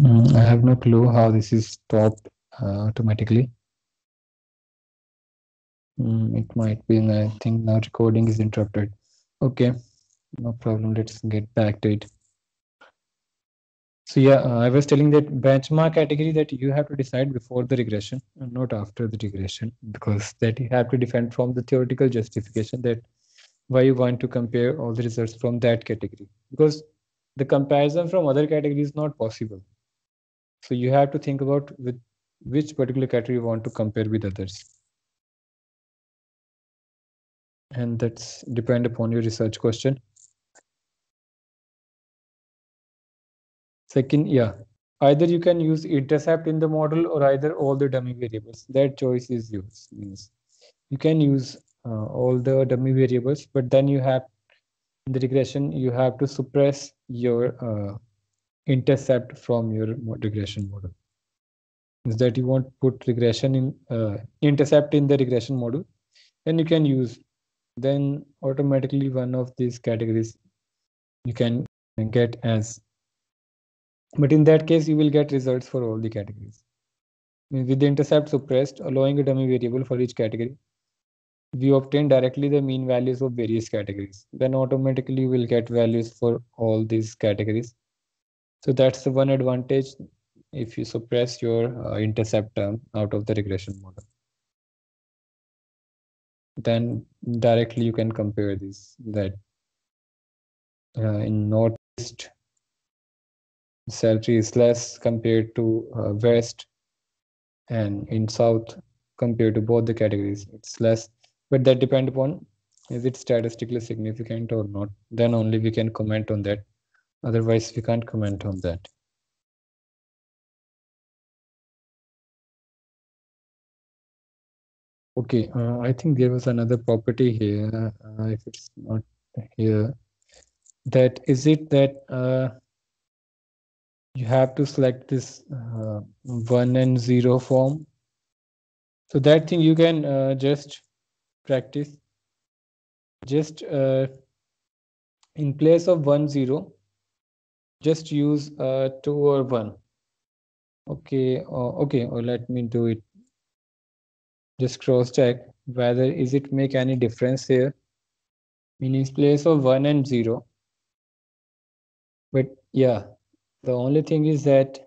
I have no clue how this is stopped automatically. It might be, I think now recording is interrupted. Okay, no problem. Let's get back to it. So yeah, I was telling that benchmark category that you have to decide before the regression and not after the regression, because that you have to defend from the theoretical justification that why you want to compare all the results from that category, because the comparison from other categories is not possible. So you have to think about with which particular category you want to compare with others. And that's depend upon your research question. Second, yeah, either you can use intercept in the model or either all the dummy variables. That choice is yours. Means you can use all the dummy variables, but then you have in the regression you have to suppress your intercept from your regression model. Is that you want put regression in intercept in the regression model, then you can use, then automatically one of these categories you can get as, but in that case you will get results for all the categories. With the intercept suppressed, allowing a dummy variable for each category, we obtain directly the mean values of various categories. Then automatically you will get values for all these categories. So that's the one advantage if you suppress your intercept term out of the regression model. Then directly you can compare this, that in northeast salary is less compared to west, and in south compared to both the categories it's less, but that depend upon is it statistically significant or not, then only we can comment on that, otherwise we can't comment on that. Okay, I think there was another property here, if it's not here, that is it that you have to select this 1 and 0 form. So that thing you can just practice, just in place of 1 0 just use 2 or 1. Okay, okay, or let me do it, just cross check whether is it make any difference here, meaning in place of 1 and 0. But yeah, the only thing is that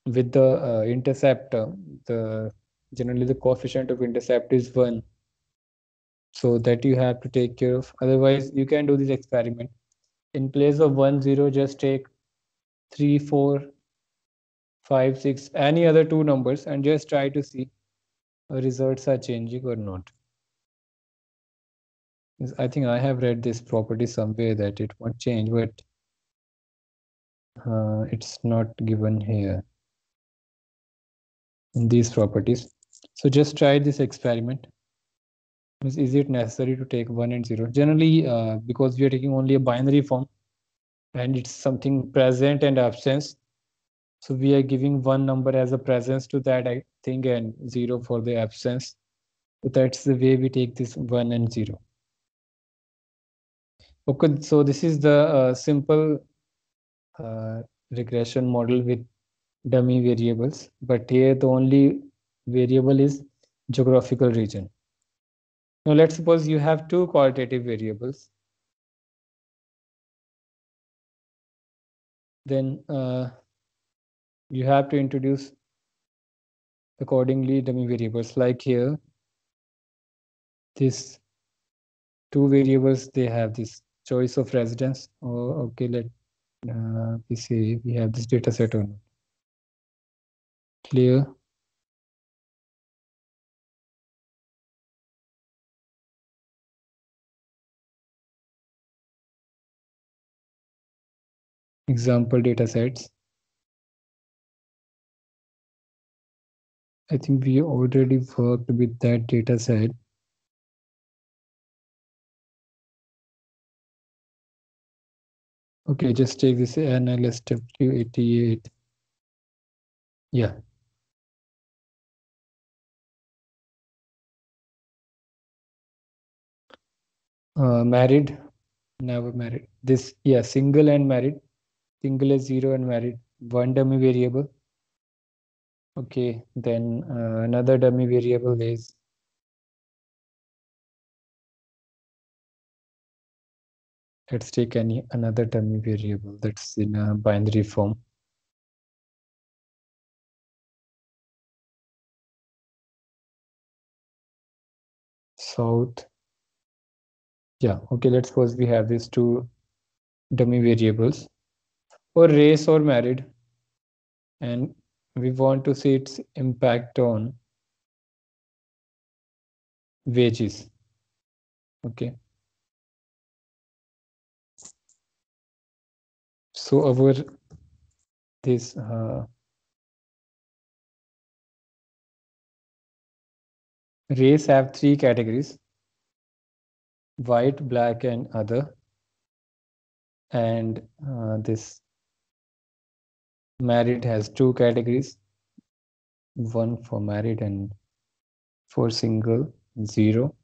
with the intercept the generally the coefficient of intercept is 1, so that you have to take care of, otherwise you can do this experiment. In place of 1 0 just take 3 4 5 6 any other two numbers and just try to see results are changing or not. I think I have read this property somewhere that it won't change, but it's not given here in these properties. So just try this experiment. Is it necessary to take 1 and 0? Generally, because we are taking only a binary form and it's something present and absence, so we are giving one number as a presence to that thing and 0 for the absence. So that's the way we take this 1 and 0. Okay, so this is the simple regression model with dummy variables, but here the only variable is geographical region. Now let's suppose you have two qualitative variables. Then you have to introduce accordingly dummy variables, like here this two variables, they have this choice of residence. Oh, okay, let we see we have this data set or not. Clear. Example data sets. I think we already worked with that data set. Okay, just take this NLSW88. Yeah. Married, never married. This, yeah, single and married. Single is 0 and married, one dummy variable. Okay, then another dummy variable is let's take another dummy variable that's in a binary form. South. Yeah, okay, let's suppose we have these two dummy variables, or race or married, and we want to see its impact on wages. Okay. So our this race have three categories: white, black, and other. And this married has two categories, one for married and for single, 0.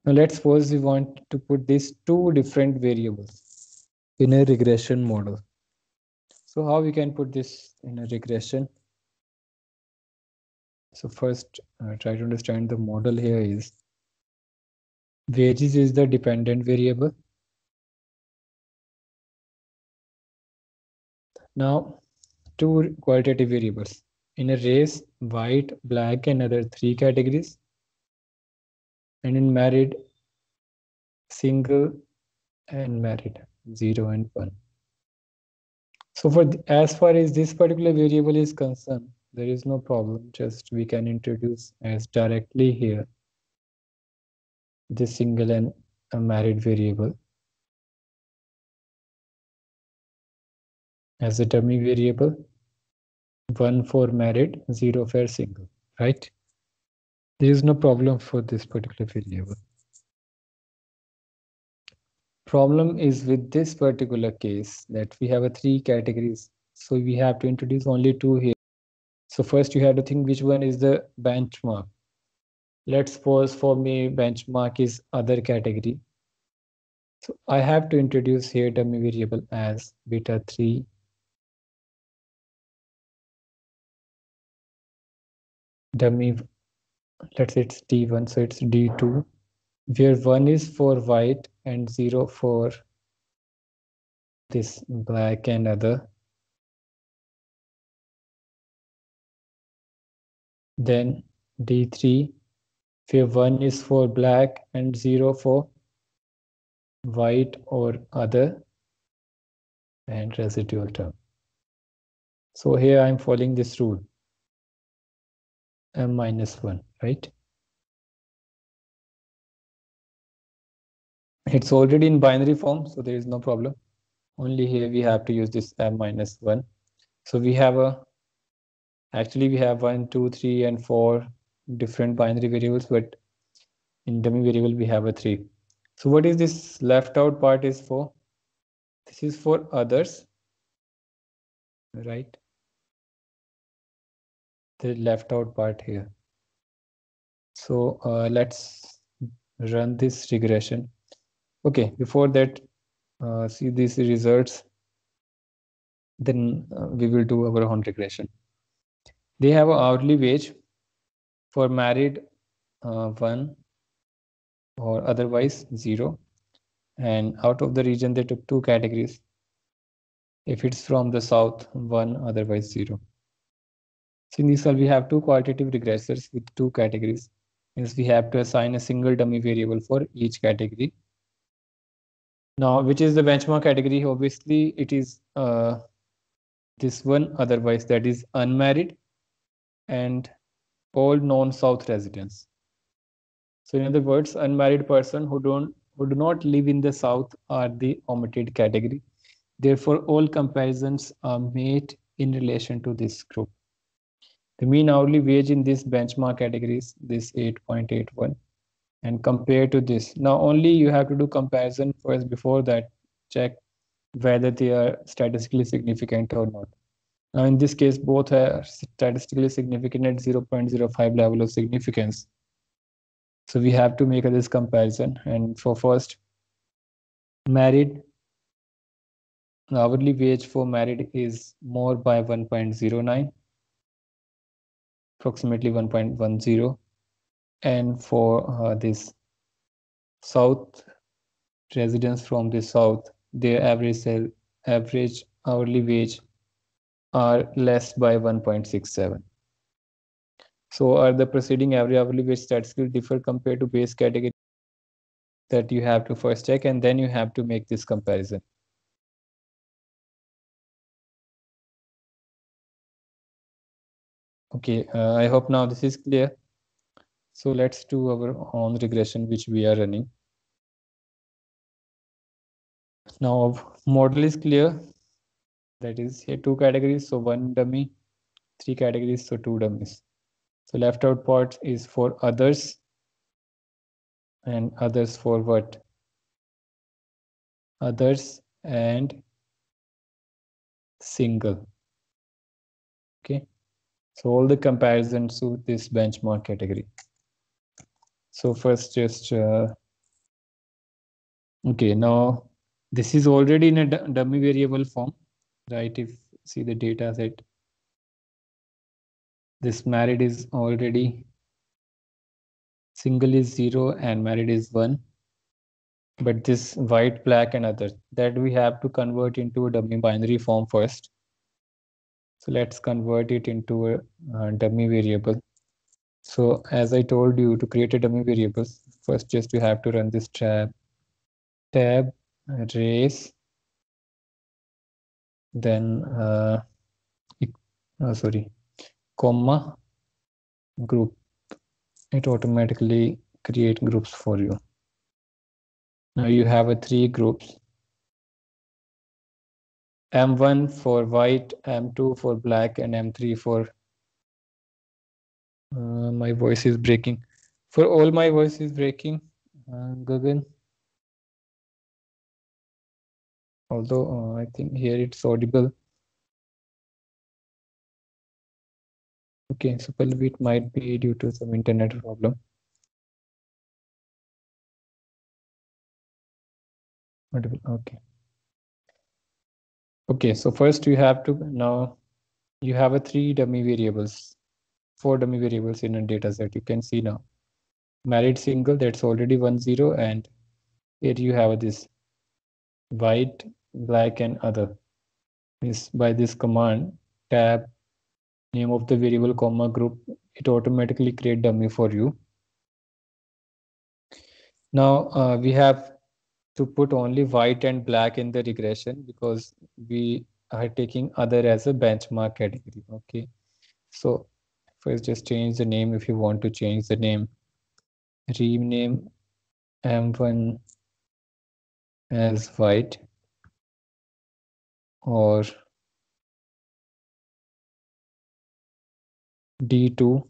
Now let's suppose we want to put these two different variables in a regression model. So how we can put this in a regression? So first, try to understand the model here is wages is the dependent variable. Now, two qualitative variables. In a race, white, black, and other three categories. And in married, single and married, 0 and 1. So for as far as this particular variable is concerned, there is no problem. Just we can introduce as directly here this single and a married variable as a dummy variable, 1 for married, 0 for single, right? There is no problem for this particular variable. Problem is with this particular case that we have a three categories. So we have to introduce only two here. So first you have to think which one is the benchmark. Let's suppose for me benchmark is other category. So I have to introduce here dummy variable as beta 3 dummy, let's say it's D1, so it's D2, where 1 is for white and 0 for this black and other. Then D3, where 1 is for black and 0 for white or other, and residual term. So here I'm following this rule, m-1, right? It's already in binary form, so there is no problem. Only here we have to use this m-1. So we have actually we have 1, 2, 3, and 4 different binary variables, but in dummy variable we have a 3. So what is this left out part is for? This is for others, right? The left out part here. So let's run this regression. Okay, before that, see these results, then we will do our own regression. They have an hourly wage for married 1 or otherwise 0, and out of the region they took two categories. If it's from the south, 1, otherwise 0. So in this cell we have two qualitative regressors with two categories. Means we have to assign a single dummy variable for each category. Now, which is the benchmark category? Obviously, it is this one, otherwise that is unmarried and all non-south residents. So in other words, unmarried person who do not live in the south are the omitted category. Therefore, all comparisons are made in relation to this group. The mean hourly wage in this benchmark category is this 8.81, and compared to this. Now only you have to do comparison first, before that check whether they are statistically significant or not. Now in this case, both are statistically significant at 0.05 level of significance. So we have to make this comparison. And for first, married hourly wage for married is more by 1.09, approximately 1.10. And for this south residents from the south, their average hourly wage are less by 1.67. So are the preceding average hourly wage statistically differ compared to base category? That you have to first check, and then you have to make this comparison. Okay, I hope now this is clear. So let's do our own regression which we are running. Now model is clear. That is here 2 categories, so 1 dummy, 3 categories, so 2 dummies. So left out part is for others, and others for what? Others and single. Okay, so all the comparisons to this benchmark category. So first just okay, now this is already in a dummy variable form, right? If see the data set, this married is already single is 0 and married is 1, but this white, black and other, that we have to convert into a dummy binary form first. So let's convert it into a dummy variable. So as I told you, to create a dummy variable, first just you have to run this tab race, then sorry, comma group. It automatically create groups for you. Now you have a 3 groups: M1 for white, M2 for black, and M3 for my voice is breaking. For all my voice is breaking, Gagan. Although I think here it's audible. Okay, so probably it might be due to some internet problem. Okay. Okay, so first you have to now you have a 3 dummy variables, 4 dummy variables in a data set. You can see now married single, that's already 1 0, and here you have this white, black and other. Is by this command tab name of the variable comma group, it automatically create dummy for you. Now we have to put only white and black in the regression because we are taking other as a benchmark category. Okay, so first just change the name. If you want to change the name, rename M1 as white, or D2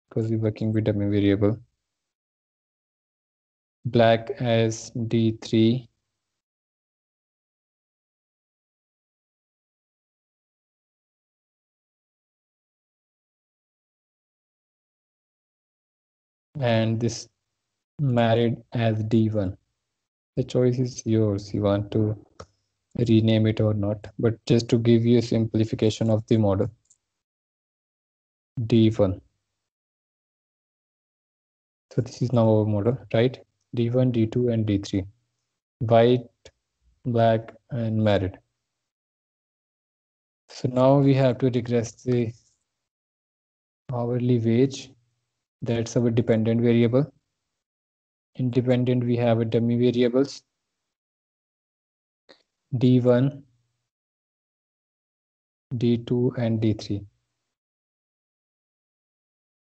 because we're working with dummy variable, black as D3, and this married as D1. The choice is yours. You want to rename it or not, but just to give you a simplification of the model, D1. So this is now our model, right? D1, D2 and D3, white, black and married. So now we have to regress the hourly wage. That's our dependent variable. Independent, we have a dummy variables, D1, D2 and D3.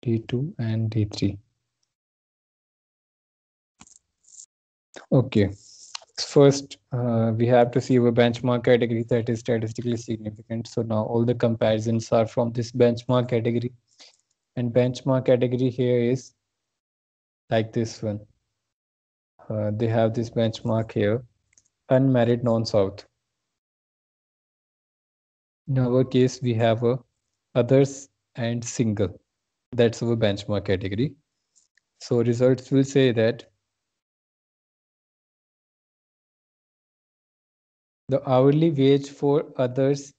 D2 and D3. Okay. First, we have to see our benchmark category that is statistically significant. So now all the comparisons are from this benchmark category. And benchmark category here is like this one. They have this benchmark here, unmarried non-South. In our case, we have a others and single. That's our benchmark category. So results will say that The hourly wage for others,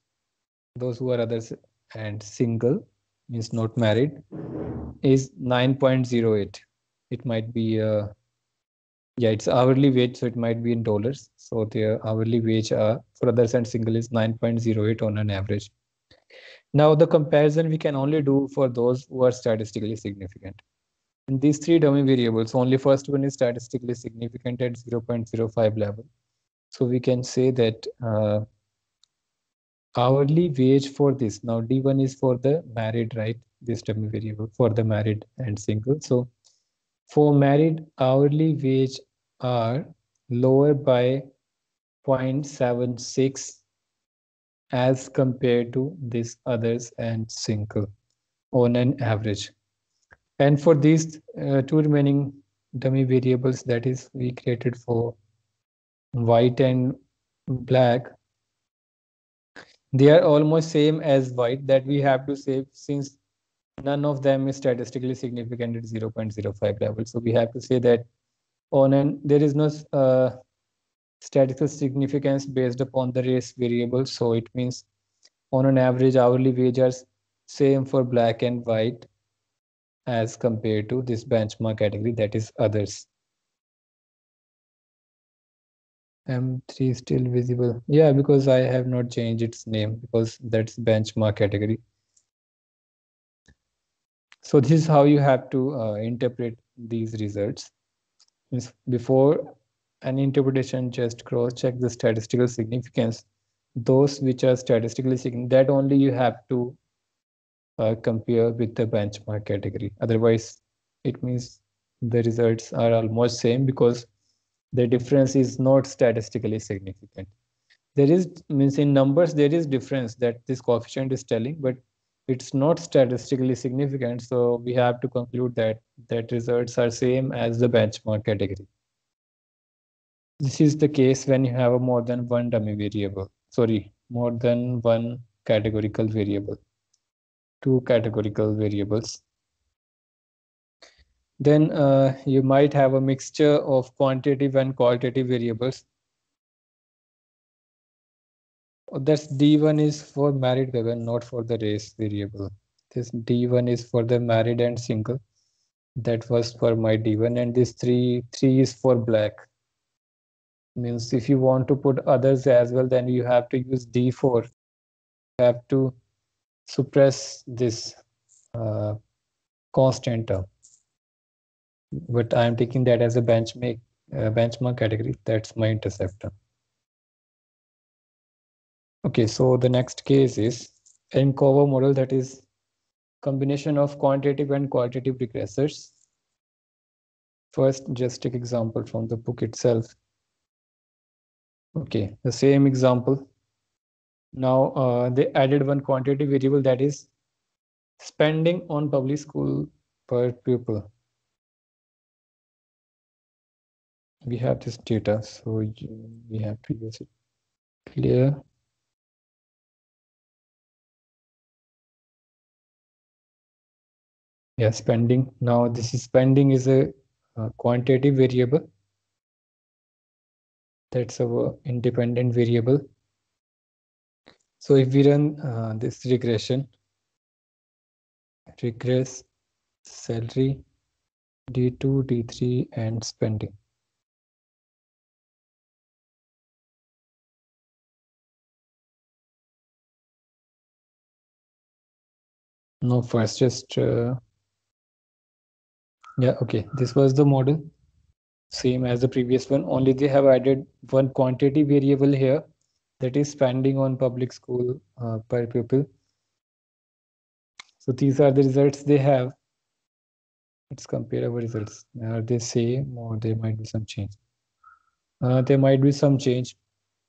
those who are others and single, means not married, is 9.08. It might be yeah, it's hourly wage, so it might be in dollars. So the hourly wage for others and single is 9.08 on an average. Now the comparison we can only do for those who are statistically significant. In these three dummy variables, only first one is statistically significant at 0.05 level. So we can say that hourly wage for this, now D1 is for the married, right? This dummy variable for the married and single. So for married, hourly wage are lower by 0.76 as compared to this others and single on an average. And for these two remaining dummy variables, that is we created for white and black, they are almost same as white, that we have to say, since none of them is statistically significant at 0.05 level. So we have to say that on an there is no statistical significance based upon the race variable. So it means on an average, hourly wage are same for black and white as compared to this benchmark category, that is others. M3 still visible. Yeah, because I have not changed its name, because that's benchmark category. So this is how you have to interpret these results. Before an interpretation, just cross check the statistical significance. Those which are statistically significant, that only you have to compare with the benchmark category. Otherwise, it means the results are almost same, because the difference is not statistically significant. There is, means in numbers there is difference that this coefficient is telling, but it's not statistically significant. So we have to conclude that results are same as the benchmark category. This is the case when you have a more than one dummy variable, sorry, more than one categorical variable, two categorical variables. Then you might have a mixture of quantitative and qualitative variables. That's D1 is for married Gagan, not for the race variable. This D1 is for the married and single. That was for my D1, and this three is for black. Means if you want to put others as well, then you have to use D4. You have to suppress this uh, constant term. But I am taking that as a benchmark category. That's my interceptor. Okay, so the next case is ANCOVA model, that is combination of quantitative and qualitative regressors. First, just take example from the book itself. Okay, the same example. Now they added one quantitative variable, that is spending on public school per pupil. We have this data, so we have to use it. Clear. Yeah, spending. Now this is spending is a quantitative variable. That's our independent variable. So if we run this regression, regress salary, D2, D3, and spending. No, first just yeah, okay. This was the model, same as the previous one. Only they have added one quantity variable here, that is spending on public school per pupil. So these are the results they have. Let's compare our results. Are they same, or there might be some change? There might be some change.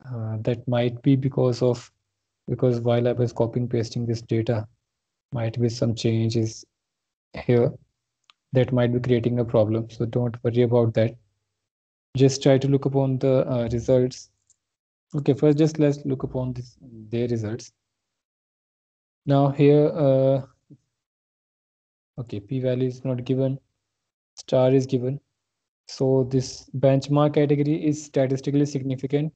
That might be because while I was copying pasting this data, might be some changes here that might be creating a problem. So don't worry about that. Just try to look upon the results. Okay, first just let's look upon their results. Now here, okay, p-value is not given, star is given. So this benchmark category is statistically significant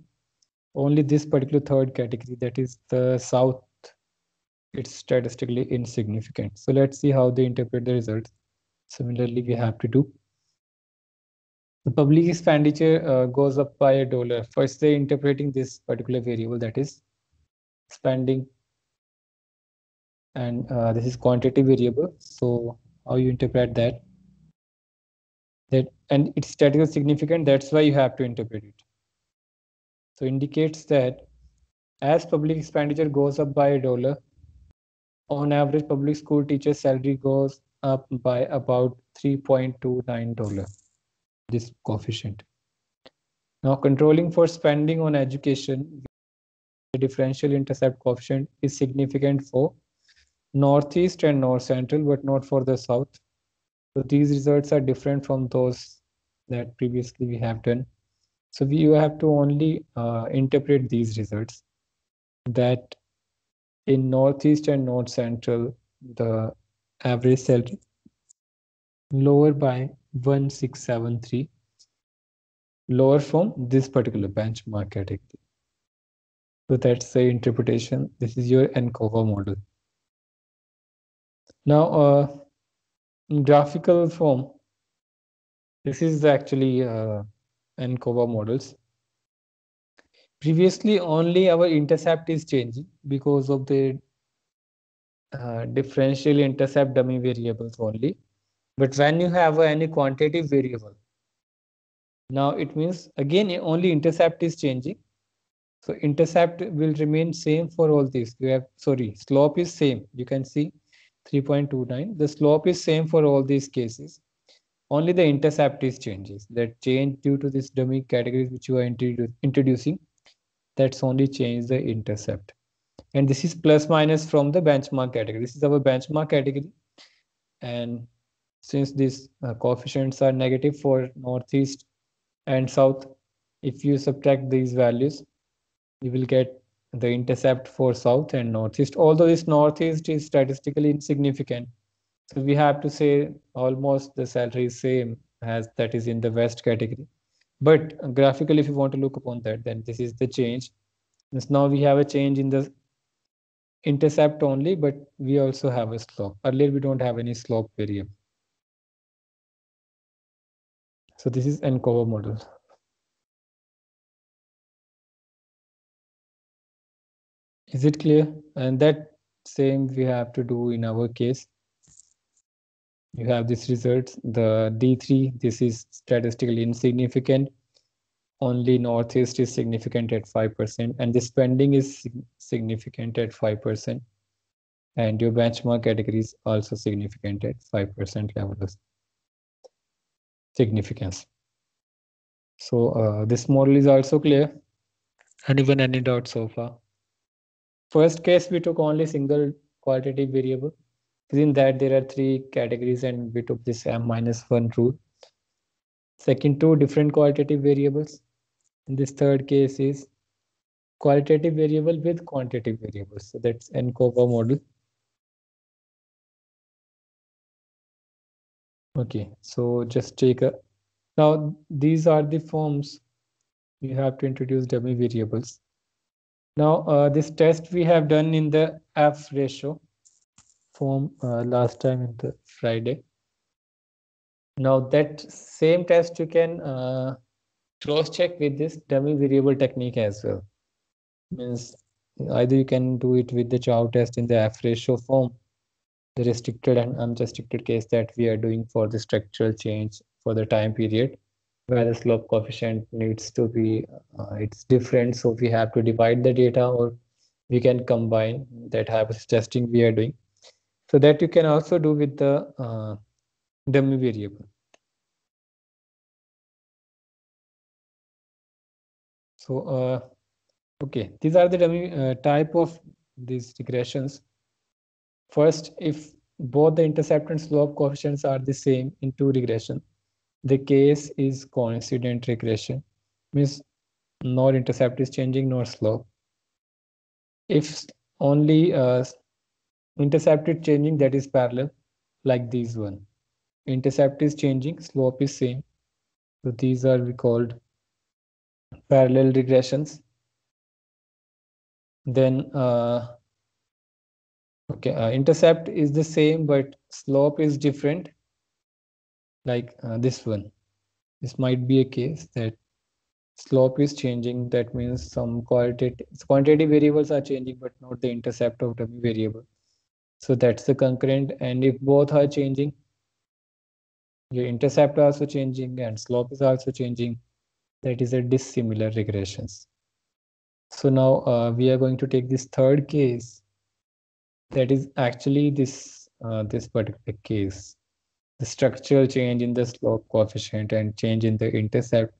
only this particular third category, that is the south, it's statistically insignificant. So let's see how they interpret the results. Similarly, we have to do the public expenditure goes up by $1. First, they're interpreting this particular variable, that is spending, and this is quantity variable. So how you interpret that? That, and it's statistically significant. That's why you have to interpret it. So indicates that as public expenditure goes up by $1, on average, public school teacher salary goes up by about $3.29. This coefficient. Now, controlling for spending on education, the differential intercept coefficient is significant for Northeast and North Central, but not for the South. So these results are different from those that previously we have done. So you have to only interpret these results, that in Northeast and North Central, the average salary lower by 1673, lower from this particular benchmark category. So that's the interpretation. This is your ANCOVA model. Now, in graphical form, this is actually ANCOVA models. Previously, only our intercept is changing because of the differential intercept dummy variables only. But when you have any quantitative variable, now it means again only intercept is changing. So intercept will remain same for all these. You have, sorry, slope is same. You can see 3.29. The slope is same for all these cases. Only the intercept is changes. That change due to this dummy categories which you are introducing. That's only change the intercept. And this is plus minus from the benchmark category. This is our benchmark category. And since these coefficients are negative for Northeast and South, if you subtract these values, you will get the intercept for South and Northeast. Although this Northeast is statistically insignificant, so we have to say almost the salary is same as that is in the West category. But graphically, if you want to look upon that, then this is the change. Since now we have a change in the intercept only, but we also have a slope. Earlier, we don't have any slope variable. So this is ANCOVA model. Is it clear? And that same we have to do in our case. You have this result, the D3, this is statistically insignificant. Only Northeast is significant at 5%, and the spending is significant at 5%. And your benchmark category is also significant at 5% level of significance. So this model is also clear. Anyone any doubt so far? First case, we took only single qualitative variable. Within that, there are 3 categories, and we took this M-1 rule. Second, 2 different qualitative variables. In this third case is qualitative variable with quantitative variables. So that's ANCOVA model. Okay, so just take a, now these are the forms you have to introduce dummy variables. Now this test we have done in the F ratio form last time in the Friday. Now that same test you can cross check with this dummy variable technique as well. Means either you can do it with the Chow test in the F ratio form, the restricted and unrestricted case that we are doing for the structural change for the time period, where the slope coefficient needs to be it's different, so we have to divide the data, or we can combine. That hypothesis testing we are doing, so that you can also do with the dummy variable. So okay, these are the dummy type of these regressions. First, if both the intercept and slope coefficients are the same in 2 regression, the case is coincident regression. Means nor intercept is changing nor slope. If only intercept is changing, that is parallel, like these one. Intercept is changing, slope is same. So these are we called parallel regressions. Then okay, intercept is the same, but slope is different. Like this one, this might be a case that slope is changing. That means some quantitative variables are changing, but not the intercept of dummy variable. So that's the concurrent. And if both are changing, your intercept also changing and slope is also changing, that is a dissimilar regressions. So now we are going to take this third case. That is actually this particular case, the structural change in the slope coefficient and change in the intercept.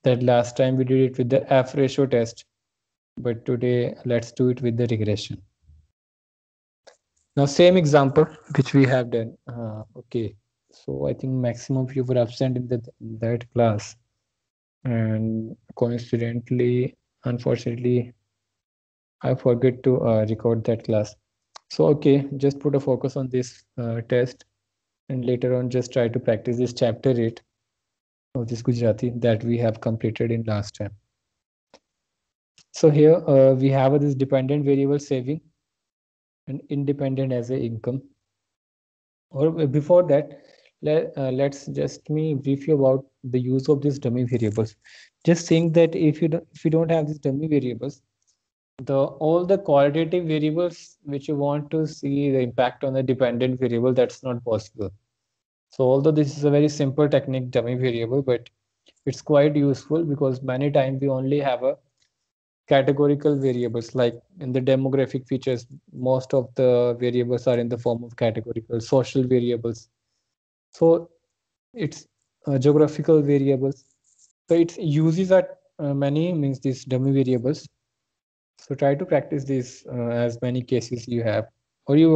That last time we did it with the F ratio test, but today let's do it with the regression. Now same example which we have done. Okay, so I think maximum of you were absent in that class, and coincidentally, unfortunately, I forget to record that class. So okay, just put a focus on this test, and later on just try to practice this chapter 8 of this Gujarati that we have completed in last time. So here we have this dependent variable saving and independent as a income. Or before that, let's just me brief you about the use of these dummy variables. Just think that if you don't have these dummy variables, the all the qualitative variables which you want to see the impact on the dependent variable, that's not possible. So although this is a very simple technique, dummy variable, but it's quite useful because many times we only have a categorical variables. Like in the demographic features, most of the variables are in the form of categorical social variables. So it's geographical variables. So its uses are many, means these dummy variables. So try to practice this as many cases you have, or you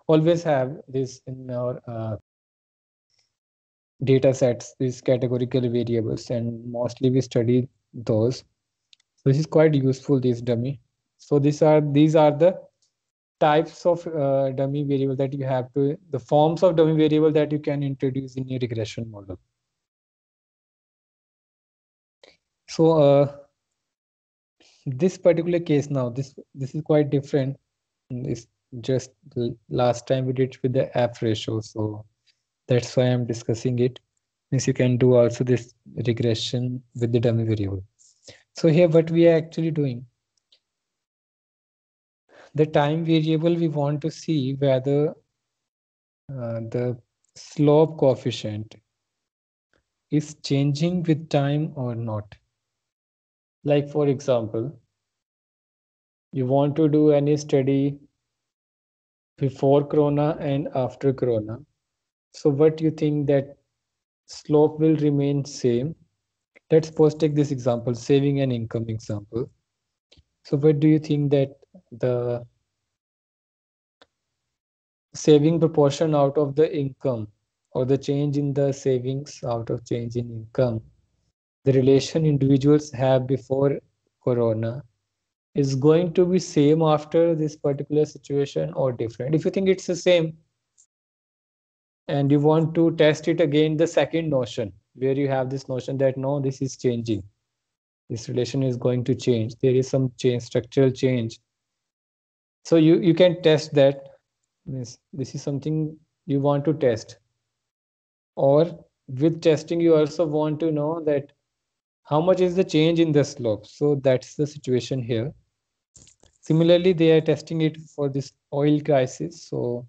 always have this in our data sets, these categorical variables, and mostly we study those. So this is quite useful, this dummy. So these are the types of dummy variable that you have to, the forms of dummy variable that you can introduce in your regression model. So this particular case now, this is quite different. It's just last time we did with the F ratio, so that's why I'm discussing it. Means you can do also this regression with the dummy variable. So here what we are actually doing, the time variable, we want to see whether the slope coefficient is changing with time or not. Like for example, you want to do any study before corona and after corona. So what you think that slope will remain same? Let's suppose take this example, saving and income example. So what do you think that the saving proportion out of the income, or the change in the savings out of change in income, the relation individuals have before corona, is going to be same after this particular situation or different? If you think it's the same and you want to test it again, the second notion where you have this notion that no, this is changing, this relation is going to change, there is some change, structural change. So you can test that. This is something you want to test, or with testing you also want to know that how much is the change in the slope. So that's the situation here. Similarly, they are testing it for this oil crisis. So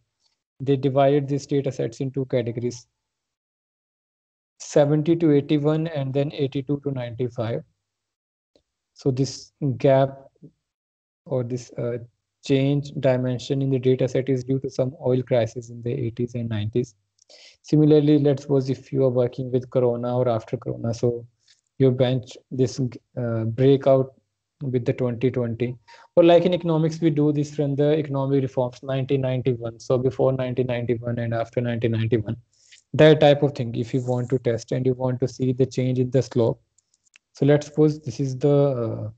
they divided these data sets into categories, 70 to 81 and then 82 to 95. So this gap, or this change dimension in the data set, is due to some oil crisis in the 80s and 90s. Similarly, let's suppose if you are working with corona or after corona, so you bench this breakout with the 2020, or like in economics we do this from the economic reforms 1991. So before 1991 and after 1991, that type of thing, if you want to test and you want to see the change in the slope. So let's suppose this is the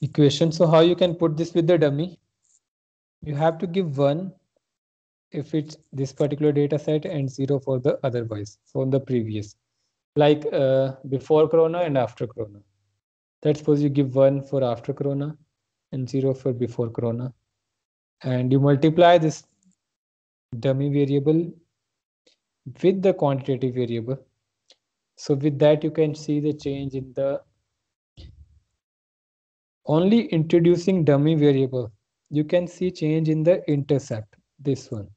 equation. So how you can put this with the dummy? You have to give 1 if it's this particular data set and 0 for the otherwise, for the previous, like before corona and after corona. Let's suppose you give 1 for after corona and 0 for before corona, and you multiply this dummy variable with the quantitative variable. So with that, you can see the change in the only introducing dummy variable. You can see change in the intercept. This one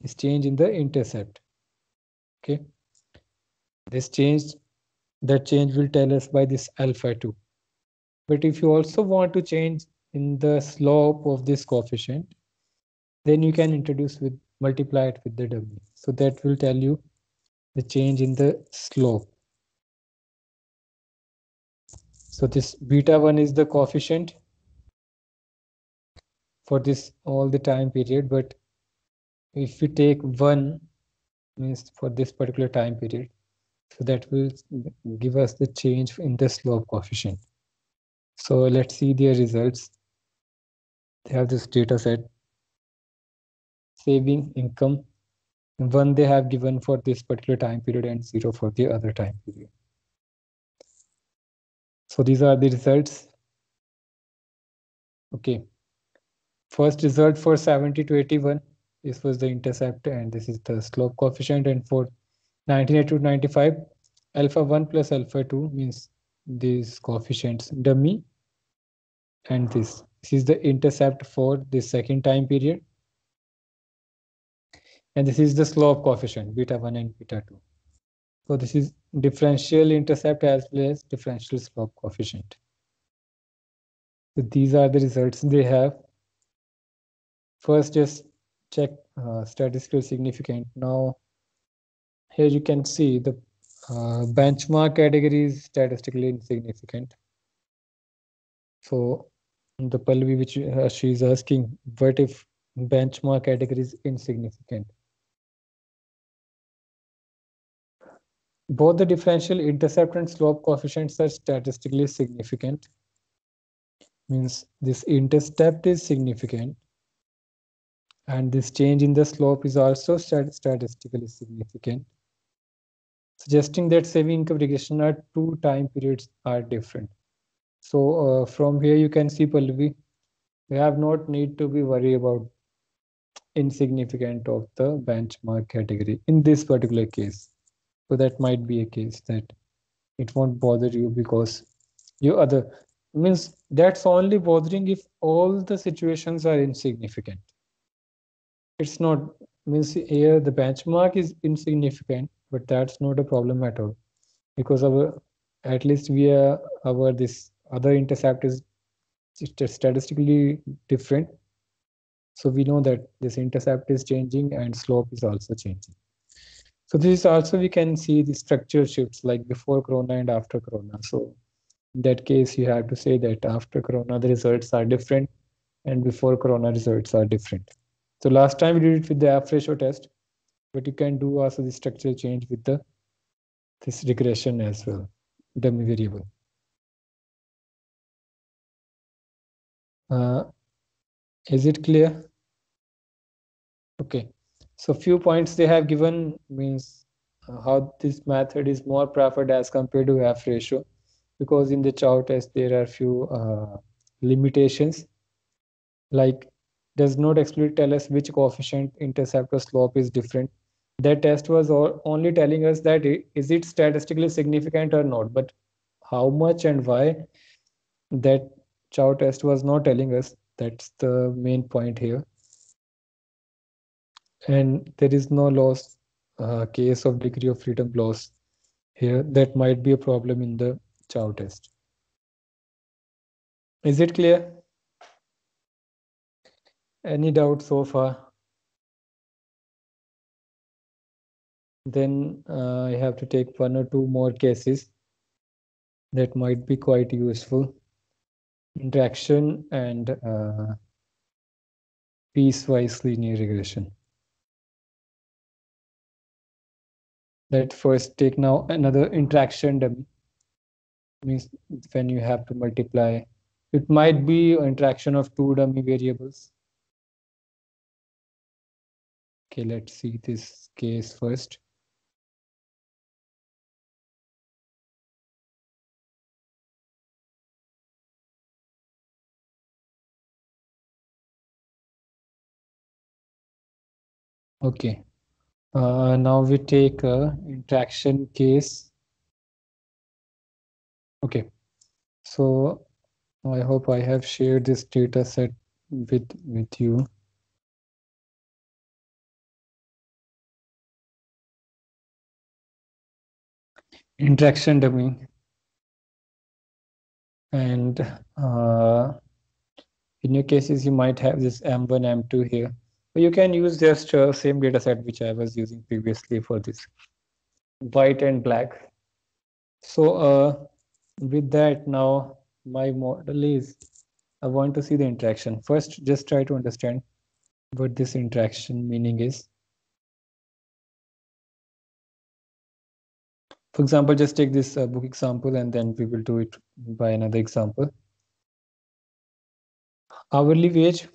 is change in the intercept. Okay, this change, that change will tell us by this alpha 2. But if you also want to change in the slope of this coefficient, then you can introduce with multiply it with the dummy. So that will tell you the change in the slope. So this beta 1 is the coefficient for this all the time period, but if we take 1 means for this particular time period, so that will give us the change in the slope coefficient. So let's see their results. They have this data set, saving income. 1 they have given for this particular time period and 0 for the other time period. So these are the results. Okay, first result for 70 to 81, this was the intercept and this is the slope coefficient. And for 98 to 95, alpha 1 plus alpha 2 means these coefficients dummy, and this is the intercept for this second time period, and this is the slope coefficient beta 1 and beta 2. So this is differential intercept as well as differential slope coefficient. So these are the results they have. First, just check statistical significant. Now here you can see the benchmark category is statistically insignificant. So the Pallavi which she is asking, what if benchmark category is insignificant? Both the differential intercept and slope coefficients are statistically significant. Means this intercept is significant and this change in the slope is also statistically significant, suggesting that saving income regression at two time periods are different. So from here you can see, Pallavi, we have not need to be worried about insignificant of the benchmark category in this particular case. So that might be a case that it won't bother you because your other means that's only bothering if all the situations are insignificant. It's not means here the benchmark is insignificant, but that's not a problem at all because our at least we are our this other intercept is statistically different. So we know that this intercept is changing and slope is also changing. So this is also we can see the structure shifts like before corona and after corona. So in that case, you have to say that after corona, the results are different and before corona results are different. So last time we did it with the F ratio test, but you can do also the structural change with the this regression as well, dummy variable. Uh, is it clear? Okay. So few points they have given means how this method is more preferred as compared to F ratio, because in the chow test there are few limitations, like does not explicitly tell us which coefficient intercept or slope is different. That test was only telling us that is it statistically significant or not, but how much and why, that chow test was not telling us. That's the main point here. And there is no loss case of degree of freedom loss here. That might be a problem in the chow test. Is it clear? Any doubt so far? Then I have to take one or two more cases that might be quite useful. Interaction and piecewise linear regression. Let's first take now another interaction dummy. Means when you have to multiply, it might be an interaction of two dummy variables. Okay, let's see this case first. Okay. Now we take a interaction case. Okay. So I hope I have shared this data set with you. Interaction dummy. And in your cases, you might have this M1, M2 here. But you can use just same data set which I was using previously for this white and black. So with that, now my model is I want to see the interaction. First, just try to understand what this interaction meaning is. For example, just take this book example and then we will do it by another example. Hourly wage,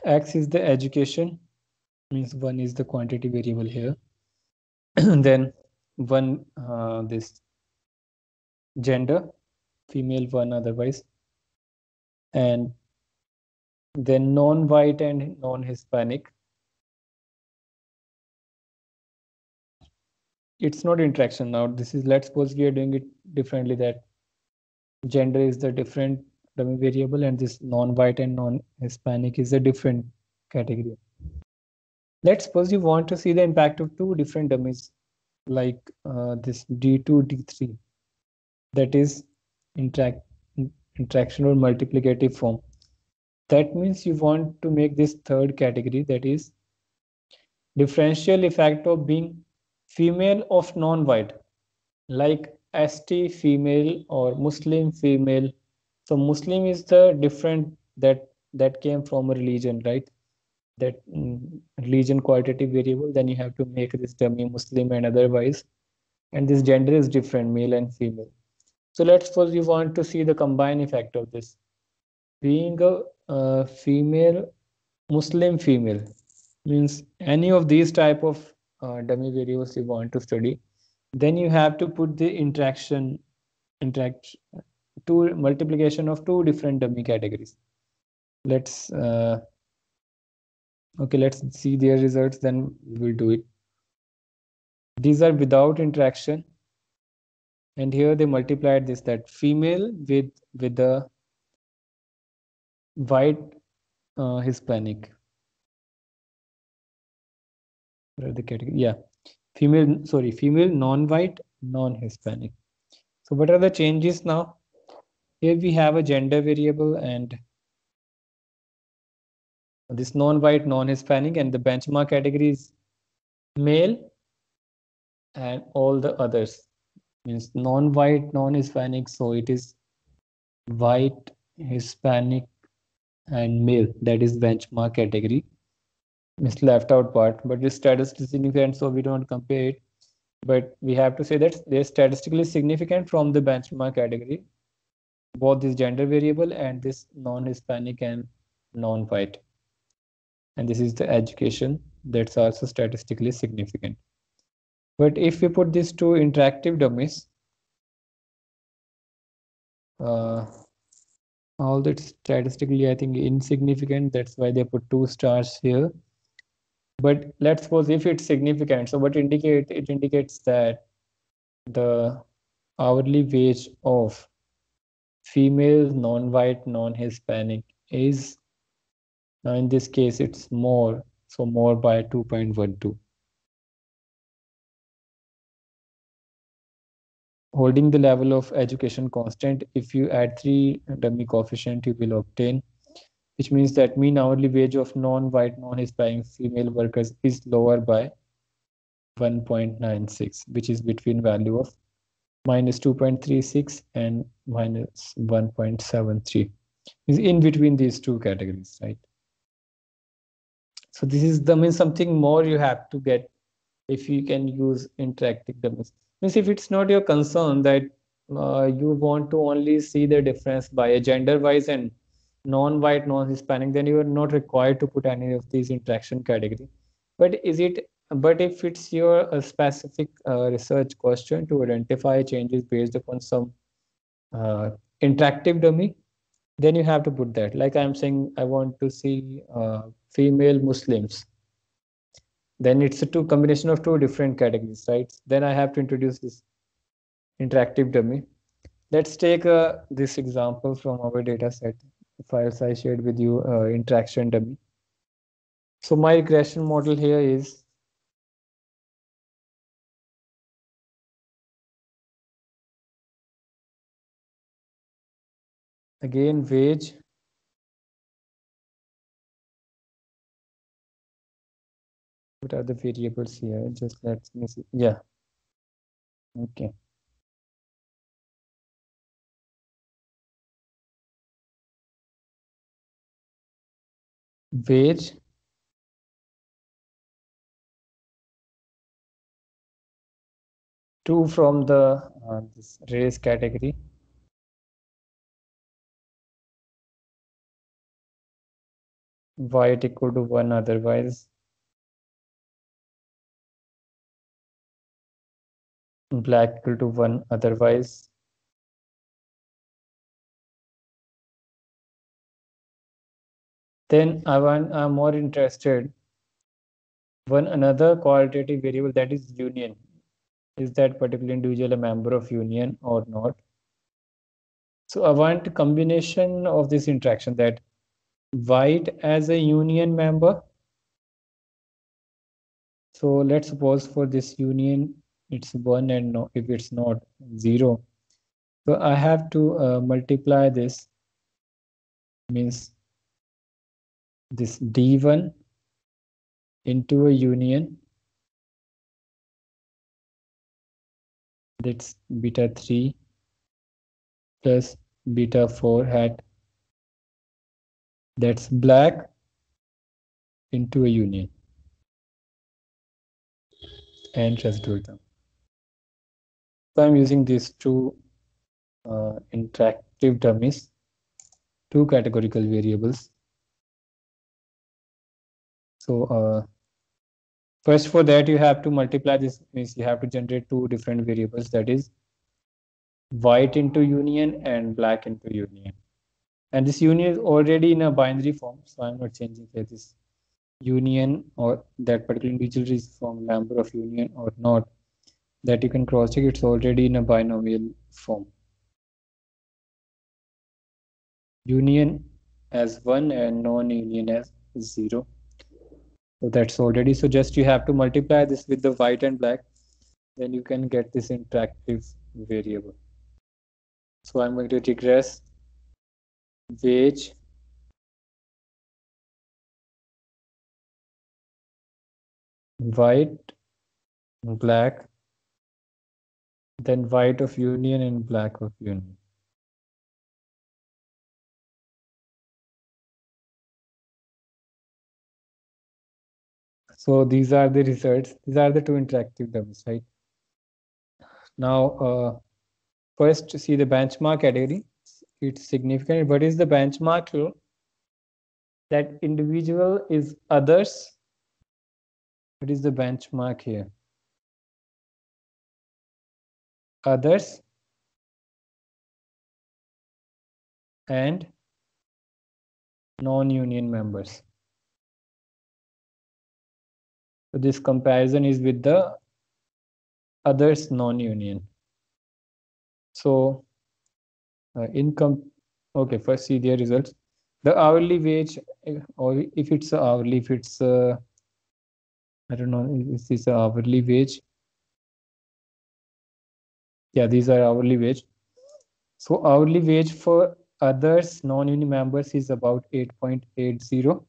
X is the education, means one is the quantity variable here. Then one this gender, female one otherwise, and then non-white and non-Hispanic. It's not interaction now. This is, let's suppose we are doing it differently, that gender is the different dummy variable and this non-white and non-Hispanic is a different category. Let's suppose you want to see the impact of two different dummies like this D2, D3, that is interaction or multiplicative form. That means you want to make this third category, that is differential effect of being female of non-white, like ST female or Muslim female. So Muslim is the different that came from a religion, right? That religion qualitative variable. Then you have to make this dummy Muslim and otherwise, and this gender is different, male and female. So let's suppose you want to see the combined effect of this. Being a female, Muslim female means any of these type of dummy variables you want to study, then you have to put the interact two multiplication of two different dummy categories. Let's okay, let's see their results, then we will do it. These are without interaction, and here they multiplied this, that female with the white Hispanic. What are the category? Yeah, female non-white, non-Hispanic. So what are the changes now? Here we have a gender variable and this non-white, non-Hispanic, and the benchmark category is male, and all the others means non-white, non-Hispanic. So it is white, Hispanic, and male. That is benchmark category. It's left out part, but it's statistically significant, so we don't compare it. But we have to say that they're statistically significant from the benchmark category, both this gender variable and this non-Hispanic and non-white. And this is the education, that's also statistically significant. But if we put these two interactive dummies, all that statistically I think insignificant, that's why they put 2 stars here. But let's suppose if it's significant, so what it indicates that the hourly wage of female, non-white, non-Hispanic is, now in this case it's more, so more by 2.12. Holding the level of education constant, if you add 3 dummy coefficient, you will obtain, which means that mean hourly wage of non-white, non-Hispanic female workers is lower by 1.96, which is between value of minus 2.36 and minus 1.73. Is in between these two categories, right? So this is the means something more you have to get if you can use interactive dummies. Means if it's not your concern that you want to only see the difference by a gender wise and non-white, non-Hispanic, then you are not required to put any of these interaction category. But if it's your specific research question to identify changes based upon some uh, interactive dummy, then you have to put that. Like I'm saying, I want to see female Muslims. then it's a combination of two different categories, right? Then I have to introduce this interactive dummy. Let's take this example from our data set, the files I shared with you, interaction dummy. So my regression model here is again wage, what are the variables here? Just let me see. Yeah, okay. Wage, two from the this race category, white equal to 1 otherwise, black equal to 1 otherwise, then I'm more interested one another qualitative variable, that is union. Is that particular individual a member of union or not? So I want a combination of this interaction, that white as a union member. So let's suppose for this union it's 1, and no, if it's not, 0. So I have to multiply this, means this D1 into a union, that's beta 3 plus beta 4 hat, that's black, into a union and residual term. So I'm using these two interactive dummies, two categorical variables. So first, for that you have to multiply this, means you have to generate two different variables, that is white into union and black into union. And this union is already in a binary form, so I'm not changing here. This union, or that particular individual is from member of union or not, that you can cross check, it's already in a binomial form. Union as 1 and non-union as 0. So that's already, so just you have to multiply this with the white and black, then you can get this interactive variable. So I'm going to regress wage, white, black, then white of union and black of union. So these are the results. These are the two interactive dummies, right? Now, first see the benchmark category. It's significant. What is the benchmark rule? That individual is others. What is the benchmark here? Others and non-union members. So this comparison is with the others non-union. So income, okay, first see their results. The hourly wage, or if it's hourly, if it's I don't know, is this hourly wage? Yeah, these are hourly wage. So hourly wage for others non-union members is about $8.80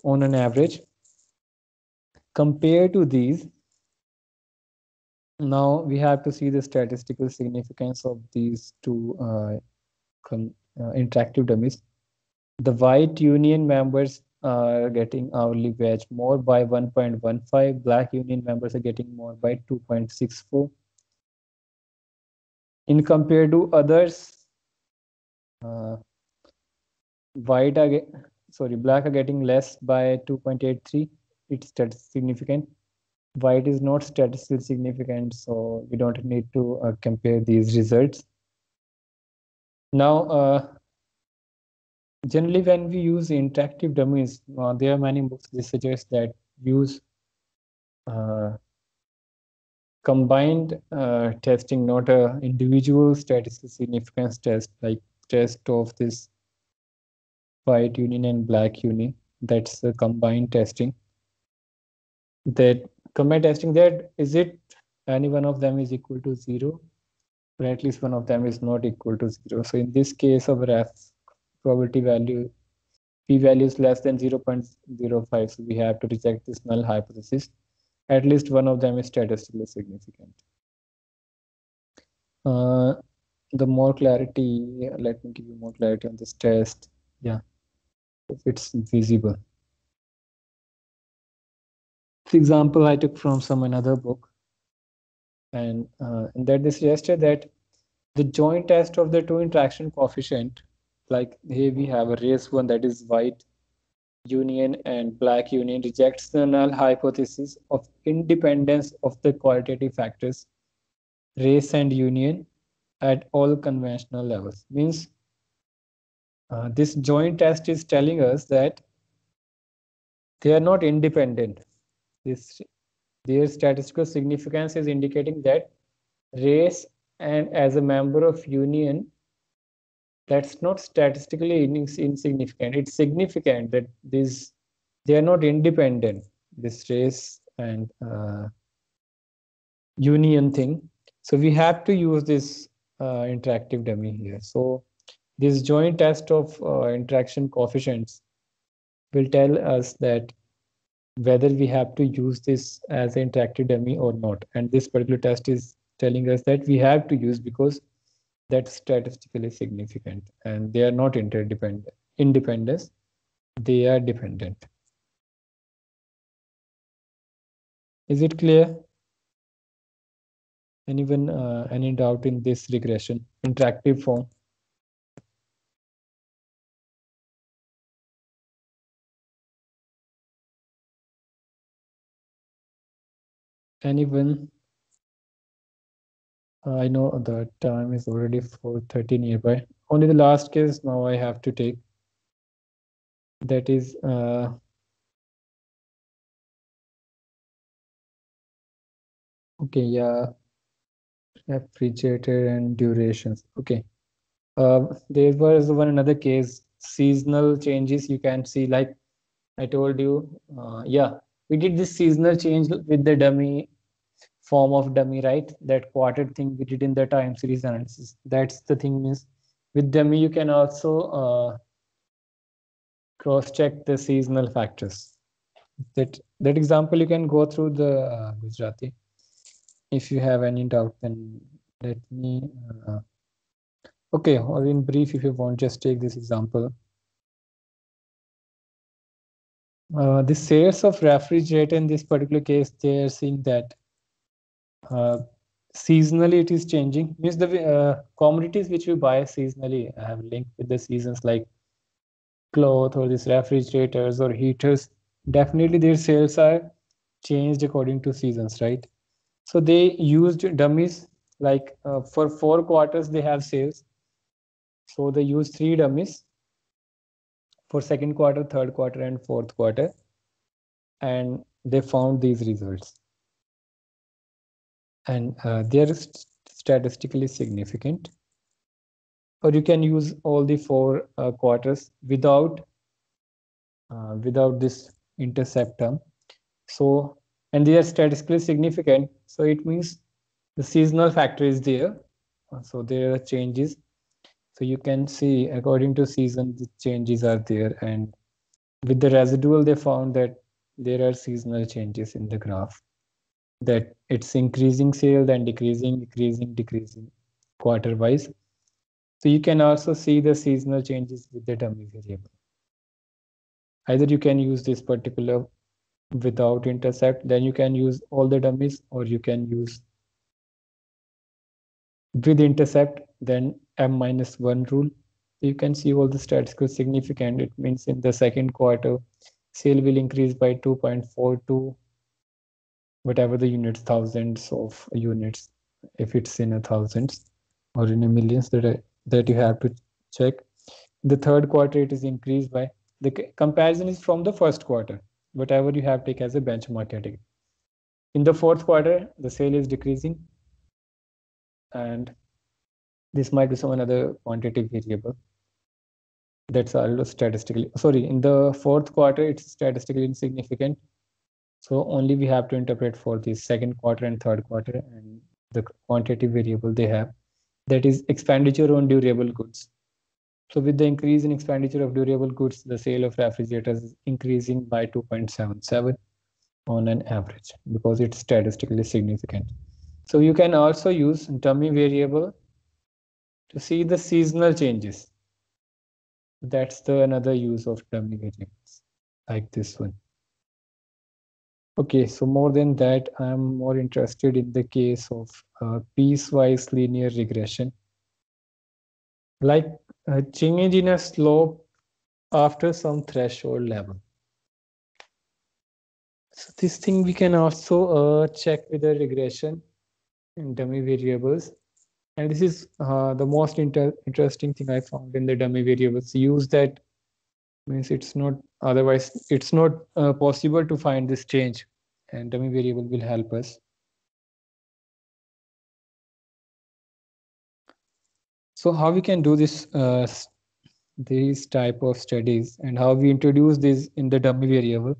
on an average. Compared to these, now we have to see the statistical significance of these two interactive dummies. The white union members are getting hourly wage more by 1.15. Black union members are getting more by 2.64. In compared to others, white are black are getting less by 2.83. It's significant. White is not statistically significant, so we don't need to compare these results. Now Generally, when we use interactive dummies, there are many books that suggest that use uh, combined testing, not a individual statistical significance test, like test of this white union and black union. That's the combined testing. That combined testing, that is it, any one of them is equal to zero, or at least one of them is not equal to zero. So in this case of RAF probability value, p value is less than 0.05, so we have to reject this null hypothesis. At least one of them is statistically significant. Uh, the more clarity, let me give you more clarity on this test. Yeah, if it's visible. This example I took from some another book, and in that they suggested that the joint test of the two interaction coefficient, like here we have a race one, that is white union and black union, rejects the null hypothesis of independence of the qualitative factors race and union at all conventional levels. Means this joint test is telling us that they are not independent. This their statistical significance is indicating that race and as a member of union, that's not statistically insignificant. It's significant that these they are not independent. This race and union thing. So we have to use this interactive dummy here. So this joint test of interaction coefficients will tell us that whether we have to use this as an interactive dummy or not. And this particular test is telling us that we have to use because that's statistically significant and they are not interdependent. Independence, they are dependent. Is it clear? Anyone, any doubt in this regression, interactive form? Anyone? I know the time is already 4:30 nearby. Only the last case now I have to take. That is okay, yeah, refrigerator and durations. Okay. There was one another case, seasonal changes. You can see, like I told you, yeah, we did this seasonal change with the dummy form of dummy, right? That quartered thing we did in the time series analysis. That's the thing, means with dummy you can also cross-check the seasonal factors. That example you can go through the Gujarati. If you have any doubt, then let me. Okay, or in brief, if you want, just take this example. The sales of refrigerator in this particular case, they are seeing that seasonally it is changing. Means the commodities which we buy seasonally have linked with the seasons, like cloth or these refrigerators or heaters. Definitely their sales are changed according to seasons, right? So they used dummies, like for 4 quarters they have sales. So they use 3 dummies for second quarter, third quarter, and fourth quarter, and they found these results. And they are statistically significant. Or you can use all the 4 quarters without this intercept term. So, and they are statistically significant. So it means the seasonal factor is there. So there are changes. So you can see according to season, the changes are there. And with the residual, they found that there are seasonal changes in the graph, that it's increasing sale, then decreasing, decreasing, decreasing quarter wise. So you can also see the seasonal changes with the dummy variable. Either you can use this particular without intercept, then you can use all the dummies, or you can use with intercept, then m-1 rule. You can see all the statistical significant. It means in the second quarter, sale will increase by 2.42, whatever the units, thousands of units, if it's in a thousands or in a millions, that you have to check. The third quarter, it is increased by, the comparison is from the first quarter, whatever you have take as a benchmark category. In the fourth quarter, the sale is decreasing, and this might be some another quantitative variable that's also statistically, sorry, in the fourth quarter, it's statistically insignificant. So only we have to interpret for the second quarter and third quarter, and the quantitative variable they have, that is expenditure on durable goods. So with the increase in expenditure of durable goods, the sale of refrigerators is increasing by 2.77 on an average because it's statistically significant. So you can also use dummy variable to see the seasonal changes. That's the another use of dummy variables, like this one. Okay, so more than that, I'm more interested in the case of piecewise linear regression, like a change in a slope after some threshold level. So this thing we can also check with the regression in dummy variables. And this is the most interesting thing I found in the dummy variables. Use that means it's not, otherwise it's not possible to find this change, and dummy variable will help us. So how we can do this, these type of studies, and how we introduce this in the dummy variable?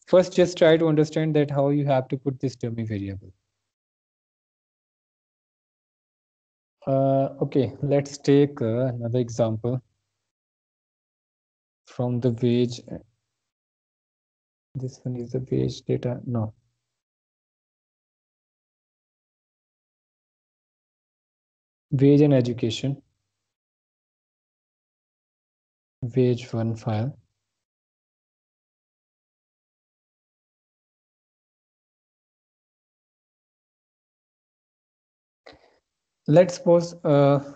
First, just try to understand that how you have to put this dummy variable. Okay, let's take another example from the wage. This one is the wage data. No. Wage and education. Wage one file. Let's suppose, okay,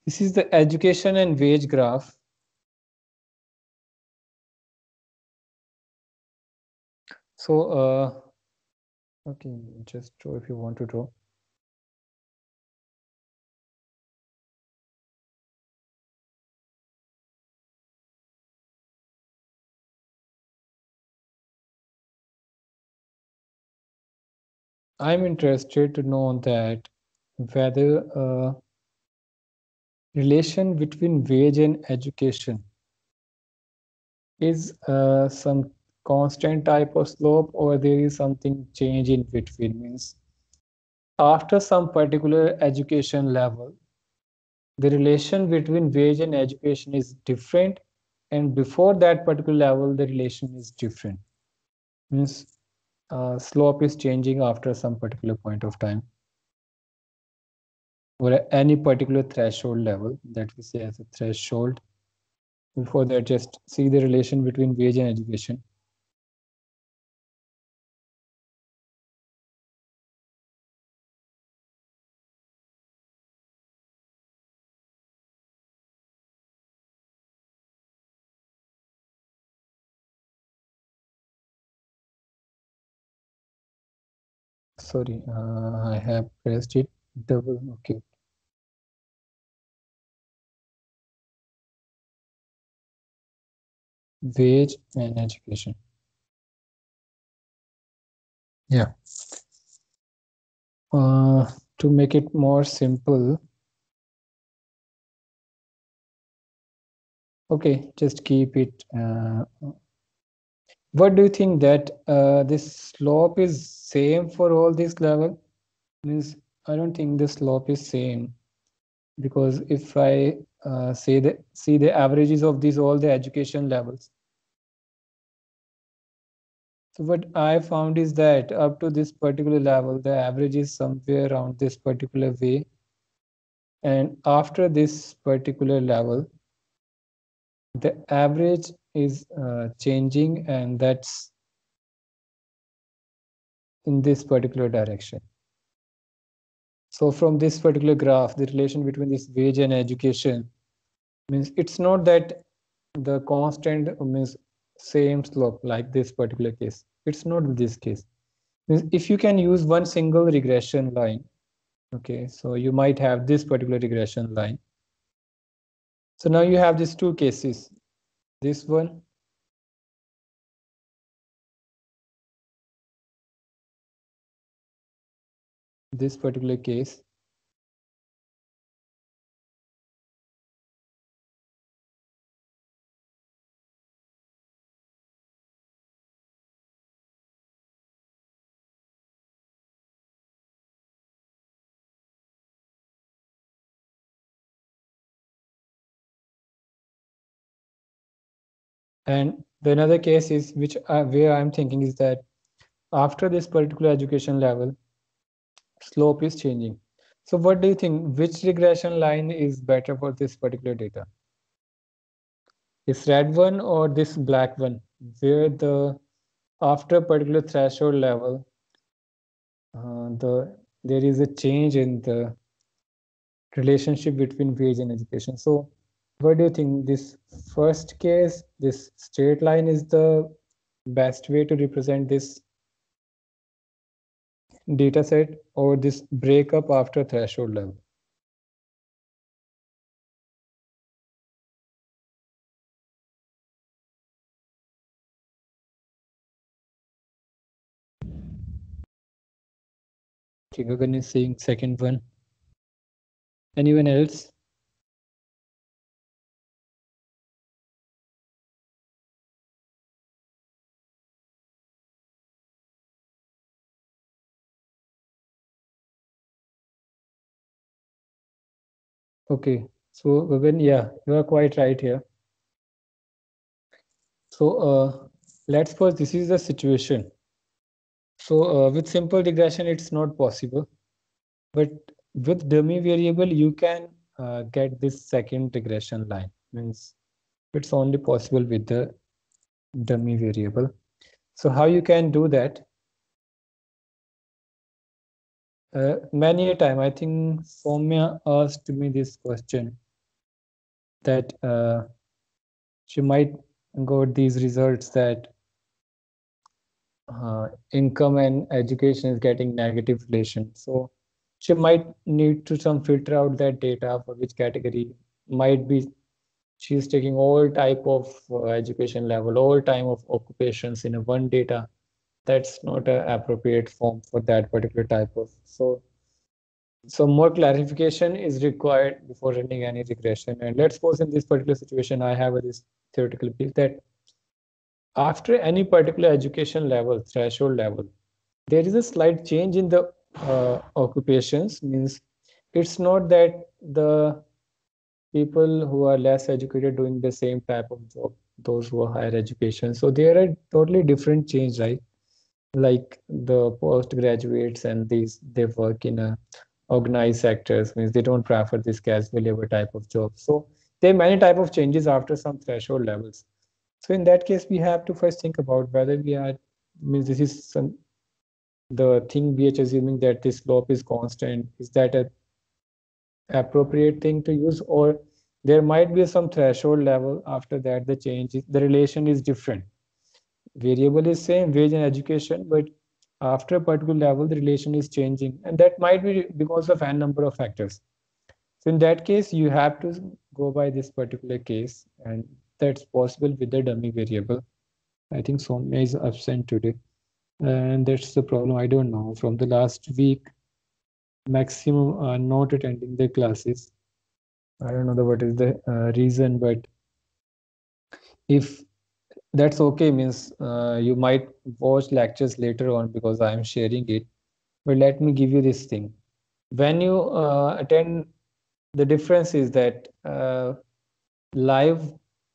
this is the education and wage graph. So, okay, just draw if you want to draw. I'm interested to know that whether relation between wage and education is some constant type of slope, or there is something change in between. Means after some particular education level, the relation between wage and education is different, and before that particular level, the relation is different. Means slope is changing after some particular point of time, or any particular threshold level that we say as a threshold. Before that, just see the relation between wage and education. Sorry, I have pressed it double. Okay. Wage and education. Yeah. To make it more simple, okay, just keep it. What do you think that this slope is same for all this level? Means I don't think the slope is same, because if I see the averages of these all the education levels. So what I found is that up to this particular level, the average is somewhere around this particular way. And after this particular level, the average is changing, and that's in this particular direction. So from this particular graph, the relation between this wage and education means it's not that the constant means same slope like this particular case. It's not this case. Means if you can use one single regression line, okay, so you might have this particular regression line. So now you have these two cases. This one, this particular case, and the another case is which where I'm thinking is that after this particular education level, slope is changing. So what do you think? Which regression line is better for this particular data? This red one or this black one, where the after a particular threshold level, there is a change in the relationship between wage and education. So what do you think? This first case, this straight line is the best way to represent this data set, or this breakup after threshold level? Gagan is saying second one. Anyone else? Okay, so Gagan, yeah, you are quite right here. So let's suppose this is the situation. So with simple regression, it's not possible. But with dummy variable, you can get this second regression line. Means it's only possible with the dummy variable. So how you can do that? Many a time, I think Soumya asked me this question that she might got these results that income and education is getting negative relation. So she might need to some filter out that data for which category might be she's taking all type of education level, all time of occupations in a one data. That's not an appropriate form for that particular type of. So more clarification is required before running any regression. And let's suppose in this particular situation, I have this theoretical piece that after any particular education level, threshold level, there is a slight change in the occupations. Means it's not that the people who are less educated doing the same type of job, those who are higher education. So there are totally different change, right? Like the postgraduates and these they work in a organized sectors, means they don't prefer this casual labor type of job. So there are many type of changes after some threshold levels. So in that case, we have to first think about whether we are means this is some the thing we are assuming that this slope is constant. Is that a appropriate thing to use, or there might be some threshold level after that the change is, the relation is different. Variable is same, wage and education, but after a particular level the relation is changing, and that might be because of n number of factors. So in that case you have to go by this particular case, and that's possible with the dummy variable. I think Soumya is absent today, and that's the problem. I don't know, from the last week maximum are not attending the classes. I don't know what is the reason, but if that's okay, means you might watch lectures later on because I am sharing it. But let me give you this thing. When you attend, the difference is that live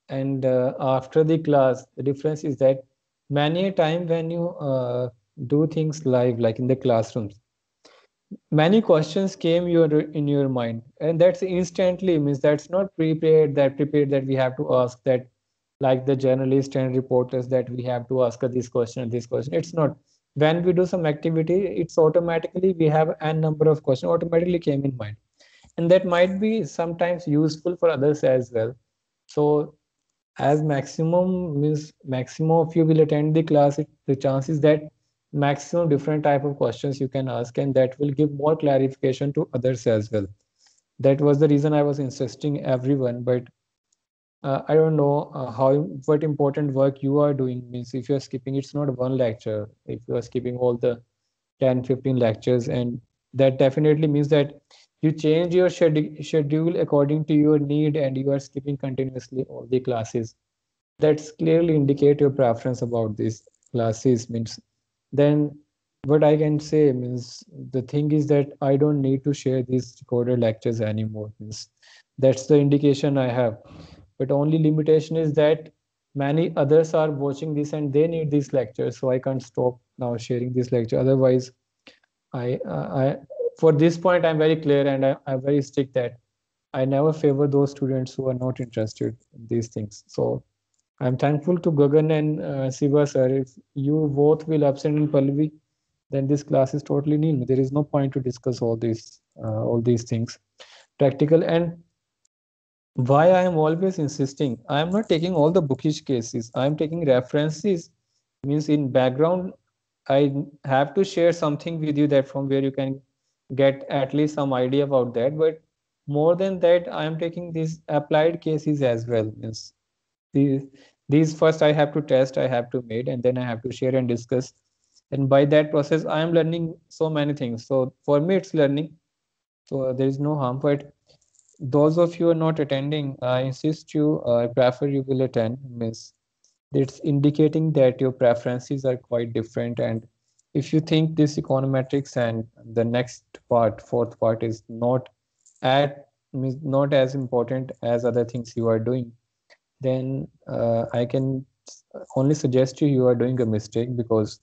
and after the class, the difference is that many a time when you do things live, like in the classrooms, many questions came in your mind, and that's instantly, means that's not prepared that we have to ask that, like the journalists and reporters, that we have to ask this question and this question. It's not. When we do some activity, it's automatically we have n number of questions automatically came in mind, and that might be sometimes useful for others as well. So as maximum means maximum of you will attend the class, the chances that maximum different type of questions you can ask, and that will give more clarification to others as well. That was the reason I was insisting everyone. But I don't know how what important work you are doing. Means if you are skipping, it's not one lecture. If you are skipping all the 10, 15 lectures, and that definitely means that you change your schedule according to your need, and you are skipping continuously all the classes. That's clearly indicate your preference about these classes. Means then what I can say means the thing is that I don't need to share these recorded lectures anymore. Means that's the indication I have. But only limitation is that many others are watching this and they need these lectures, so I can't stop now sharing this lecture. Otherwise, I for this point I'm very clear, and I'm very strict that I never favor those students who are not interested in these things. So I'm thankful to Gagan and Siva sir. If you both will absent in Pallavi, then this class is totally nil. There is no point to discuss all these things, practical. And why I am always insisting, I am not taking all the bookish cases. I am taking references. Means in background, I have to share something with you that from where you can get at least some idea about that. But more than that, I am taking these applied cases as well. Means these, these first I have to test, I have to make, and then I have to share and discuss. And by that process, I am learning so many things. So for me, it's learning. So there is no harm. But those of you who are not attending, I insist you, I prefer you will attend. Means it's indicating that your preferences are quite different. And if you think this econometrics and the next part, fourth part, is not at means not as important as other things you are doing, then I can only suggest you are doing a mistake, because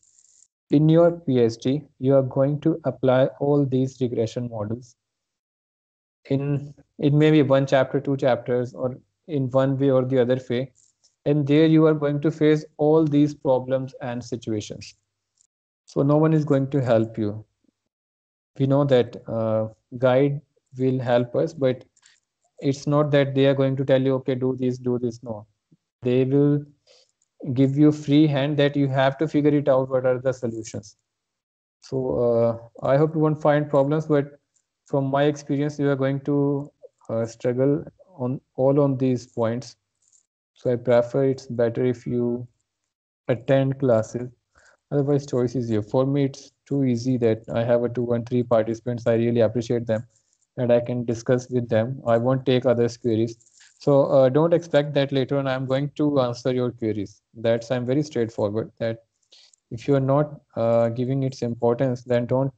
in your PhD you are going to apply all these regression models in it may be one chapter, two chapters, or in one way or the other way, and there you are going to face all these problems and situations. So no one is going to help you. We know that guide will help us, but it's not that they are going to tell you, okay, do this, do this. No, they will give you free hand that you have to figure it out what are the solutions. So I hope you won't find problems, but from my experience you are going to struggle on all on these points. So I prefer it's better if you attend classes. Otherwise, choice is here. For me, it's too easy that I have a two and three participants. I really appreciate them, and I can discuss with them. I won't take others' queries. So don't expect that later on I'm going to answer your queries. That's I'm very straightforward. That if you are not giving its importance, then don't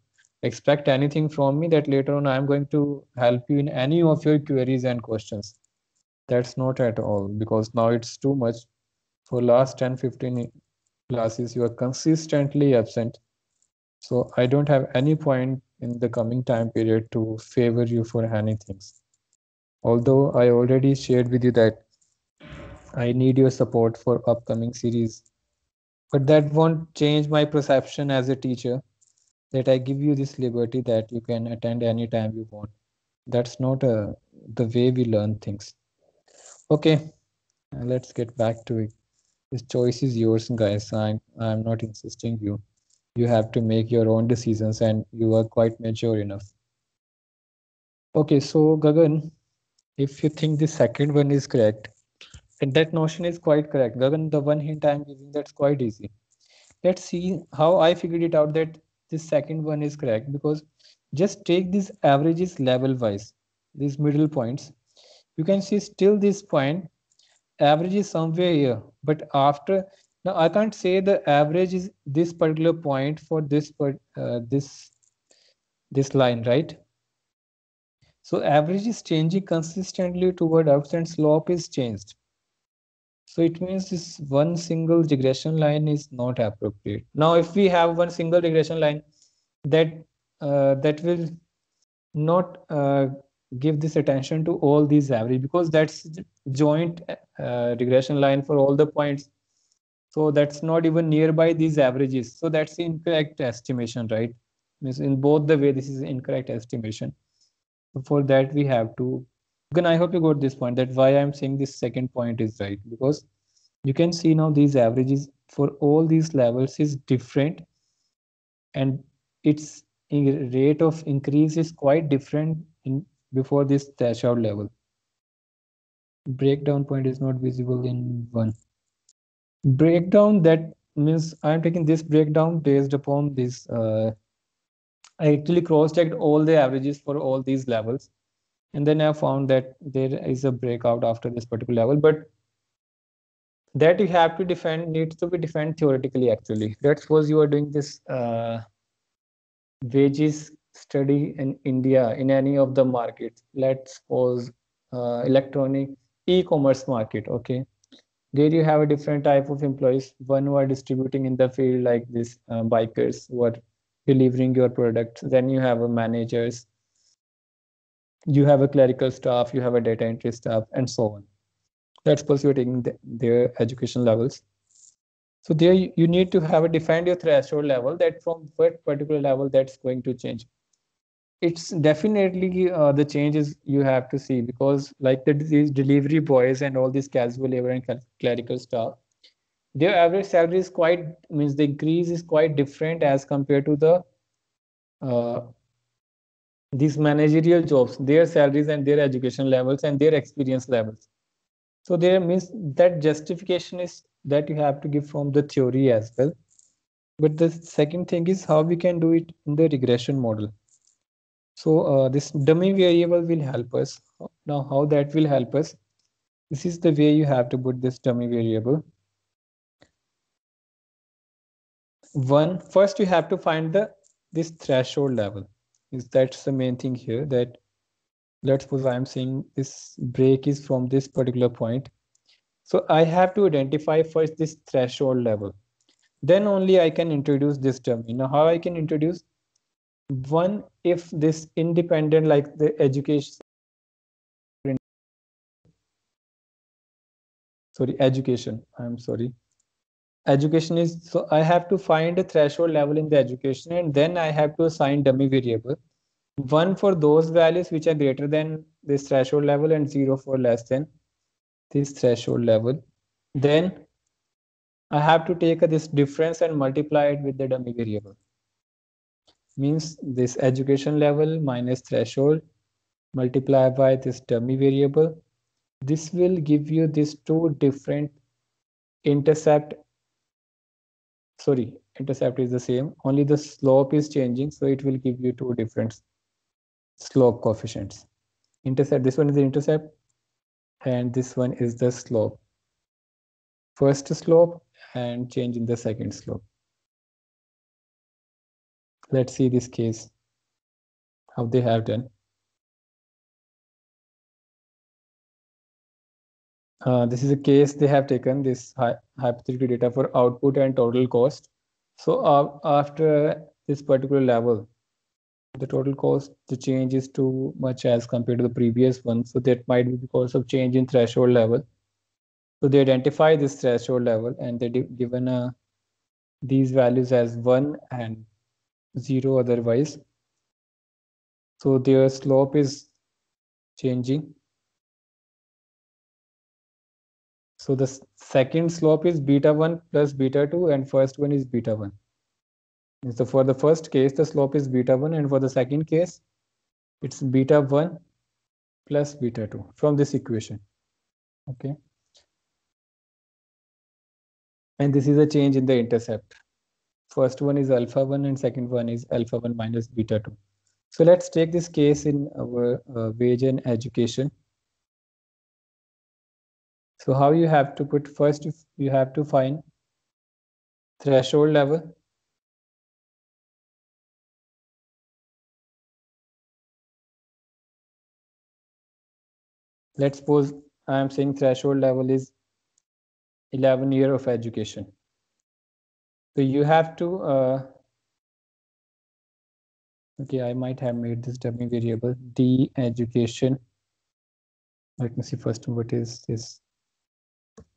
expect anything from me that later on I'm going to help you in any of your queries and questions. That's not at all, because now it's too much. For last 10, 15 classes, you are consistently absent. So I don't have any point in the coming time period to favor you for anything. Although I already shared with you that I need your support for upcoming series, but that won't change my perception as a teacher, that I give you this liberty that you can attend anytime you want. That's not the way we learn things. Okay, let's get back to it. This choice is yours, guys. I'm not insisting you. You have to make your own decisions, and you are quite mature enough. Okay, so Gagan, if you think the second one is correct, and that notion is quite correct. Gagan, the one hint I'm giving, that's quite easy. Let's see how I figured it out that this second one is correct, because just take these averages level wise, these middle points. You can see still this point, average is somewhere here, but after now I can't say the average is this particular point for this line, right? So average is changing consistently toward ups and slope is changed. So it means this one single regression line is not appropriate. Now, if we have one single regression line that that will not give this attention to all these average, because that's joint regression line for all the points. So that's not even nearby these averages. So that's incorrect estimation, right? Means in both the way, this is incorrect estimation. For that we have to, again, I hope you got this point, that why I'm saying this second point is right, because you can see now these averages for all these levels is different, and its rate of increase is quite different in before this threshold level. breakdown point is not visible in one. Breakdown, that means I'm taking this breakdown based upon this. I actually cross-checked all the averages for all these levels, and then I found that there is a breakout after this particular level. But that you have to defend needs to be defined theoretically. Actually, let's suppose you are doing this wages study in India in any of the markets. Let's suppose electronic e-commerce market. Okay, there you have a different type of employees. One who are distributing in the field, like this bikers who are delivering your product. Then you have a managers, you have a clerical staff, you have a data entry staff, and so on. Let's suppose you're taking their education levels. So there you need to have a defined your threshold level, that from what particular level that's going to change. It's definitely the changes you have to see, because like these delivery boys and all these casual labor and clerical staff, their average salary is quite, means the increase is quite different as compared to the uh, these managerial jobs, their salaries and their education levels and their experience levels. So there means that justification is that you have to give from the theory as well. But the second thing is how we can do it in the regression model. So this dummy variable will help us. Now how that will help us? This is the way you have to put this dummy variable. One, first you have to find this threshold level. That's the main thing here, that let's suppose I'm saying this break is from this particular point. So I have to identify first this threshold level. Then only I can introduce this dummy. Now how I can introduce? One, if this independent, like the education, education is, so I have to find a threshold level in the education, and then I have to assign dummy variable. One for those values which are greater than this threshold level, and zero for less than this threshold level. Then I have to take this difference and multiply it with the dummy variable. Means this education level minus threshold multiplied by this dummy variable. This will give you these two different intercept. Sorry, intercept is the same, only the slope is changing, so it will give you two different slope coefficients. Intercept, this one is the intercept, and this one is the slope. First slope and change in the second slope. Let's see this case, how they have done. This is a case they have taken this hypothetical data for output and total cost. So after this particular level, the total cost, the change is too much as compared to the previous one. So that might be because of change in threshold level. So they identify this threshold level, and they given these values as 1 and 0 otherwise. So their slope is changing. So the second slope is beta 1 plus beta 2, and first one is beta 1. So for the first case, the slope is beta 1, and for the second case, it's beta 1 plus beta 2 from this equation. Okay. And this is a change in the intercept. First one is alpha 1 and second one is alpha 1 minus beta 2. So let's take this case in our wage and education. So how you have to put, first you have to find threshold level. Let's suppose I am saying threshold level is 11 year of education. So you have to, okay, I might have made this dummy variable, D education. Let me see first, what is this?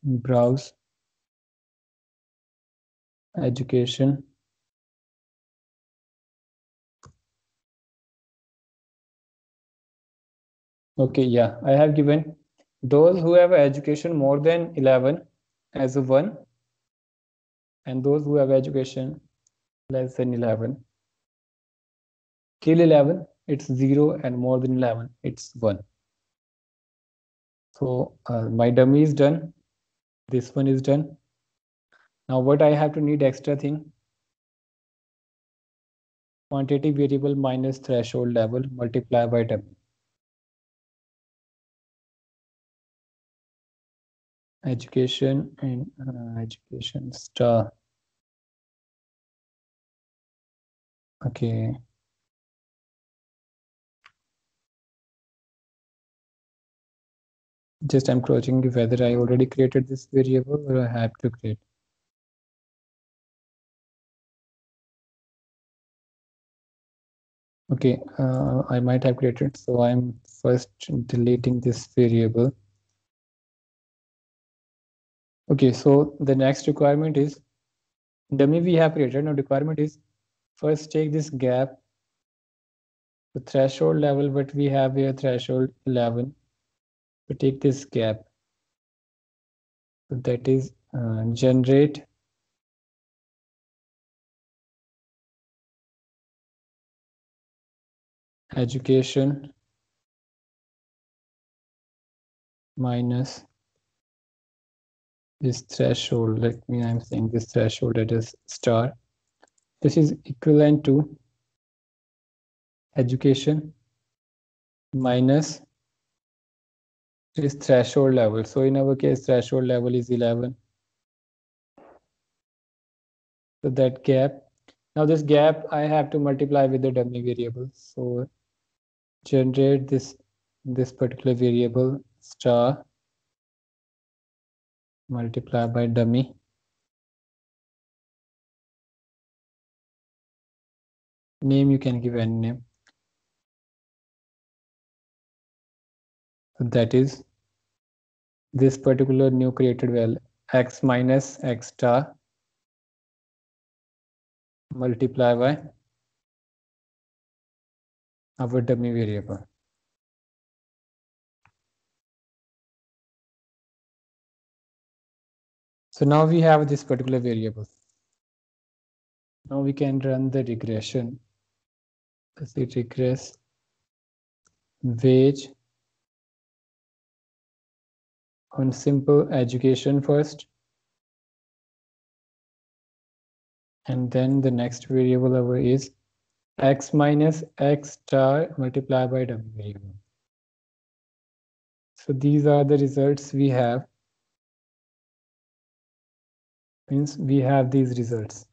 Browse education. Okay, yeah, I have given those who have education more than 11 as a 1, and those who have education less than 11. Till 11, it's 0, and more than 11, it's 1. So my dummy is done. This one is done. Now what I have to need extra thing? Quantity variable minus threshold level multiply by dummy. Education and education star. Okay. Just I'm crossing whether I already created this variable or I have to create. Okay, I might have created, so I'm first deleting this variable. Okay, so the next requirement is dummy we have created. Now requirement is first take this gap, the threshold level, but we have here threshold 11. So take this gap. So that is generate education minus this threshold. Let me, I'm saying this threshold, that is star. This is equivalent to education minus this threshold level. So in our case, threshold level is 11. So that gap. Now this gap I have to multiply with the dummy variable. So generate this particular variable star multiply by dummy. Name you can give any name. So that is this particular new created value x minus x star multiply by our dummy variable. So now we have this particular variable. Now we can run the regression. Let's say regress wage on simple education first, and then the next variable over is x minus x star multiplied by dummy variable. So these are the results we have. Means we have these results.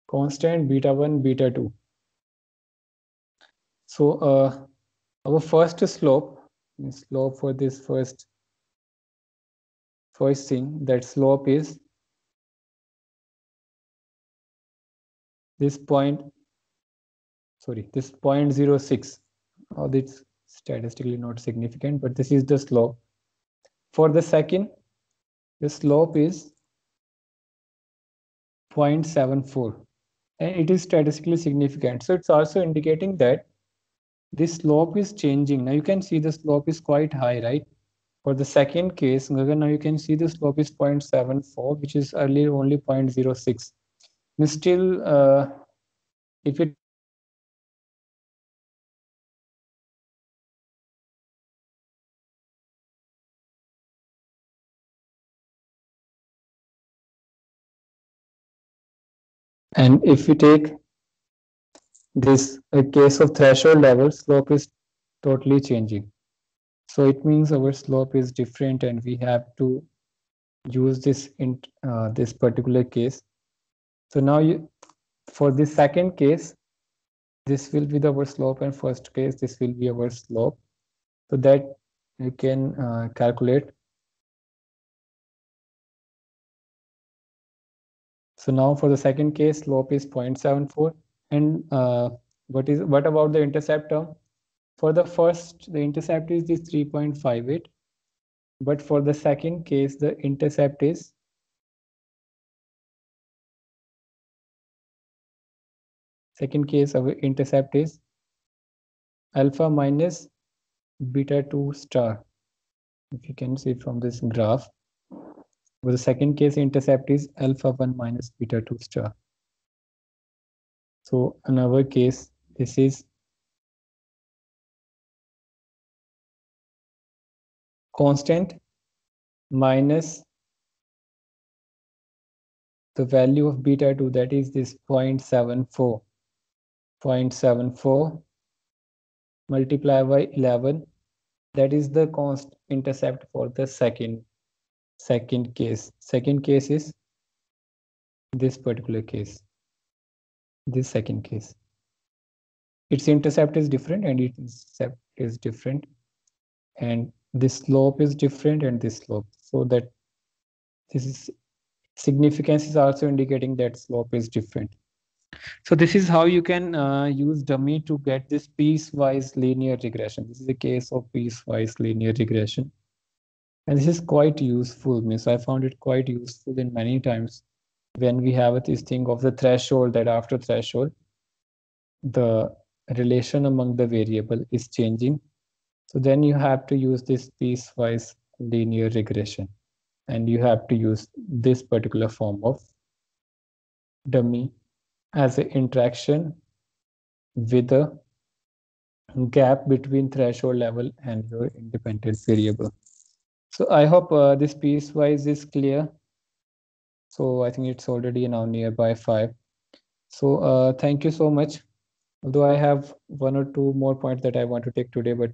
Constant beta 1, beta 2. So our first slope for this first thing, that slope is this point, sorry, this 0.06. Oh, it's statistically not significant, but this is the slope. For the second, the slope is 0.74, and it is statistically significant. So it's also indicating that this slope is changing. Now you can see the slope is quite high, right? For the second case, Gagan, now you can see the slope is 0.74, which is earlier only 0.06. And still, if it and if we take this a case of threshold level, slope is totally changing. So it means our slope is different, and we have to use this in this particular case. So now for this second case, this will be our slope, and first case, this will be our slope. So that you can calculate. So now for the second case, slope is 0.74. And what about the intercept term? For the first, the intercept is this 3.58. But for the second case, the intercept is our intercept is alpha minus beta 2 star. If you can see from this graph, for the second case, intercept is alpha 1 minus beta 2 star. So in our case, this is constant minus the value of beta 2, that is this 0.74. 0.74 multiplied by 11, that is the const intercept for the second case. Second case is this particular case, this second case. Its intercept is different and its intercept is different, and this slope is different and this slope, so that this is significance is also indicating that slope is different. So this is how you can use dummy to get this piecewise linear regression. This is a case of piecewise linear regression. And this is quite useful. Means I found it quite useful in many times when we have this thing of the threshold, that after threshold, the relation among the variable is changing. So then you have to use this piecewise linear regression, and you have to use this particular form of dummy as an interaction with a gap between threshold level and your independent variable. So I hope this piecewise is clear. So I think it's already now nearby 5. So thank you so much. Although I have 1 or 2 more points that I want to take today, but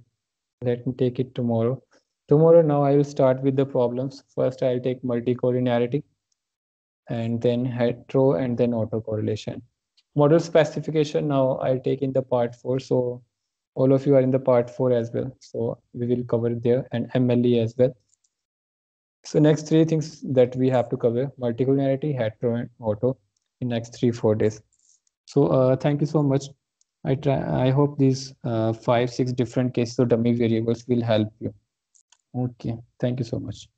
let me take it tomorrow. Tomorrow now I will start with the problems. First I'll take multicollinearity, and then hetero, and then autocorrelation. Model specification now I'll take in the part 4. So all of you are in the part 4 as well. So we will cover there, and MLE as well. So next 3 things that we have to cover: multicollinearity, hetero, and auto in next 3-4 days. So thank you so much. I hope these 5-6 different cases of dummy variables will help you. Okay, thank you so much.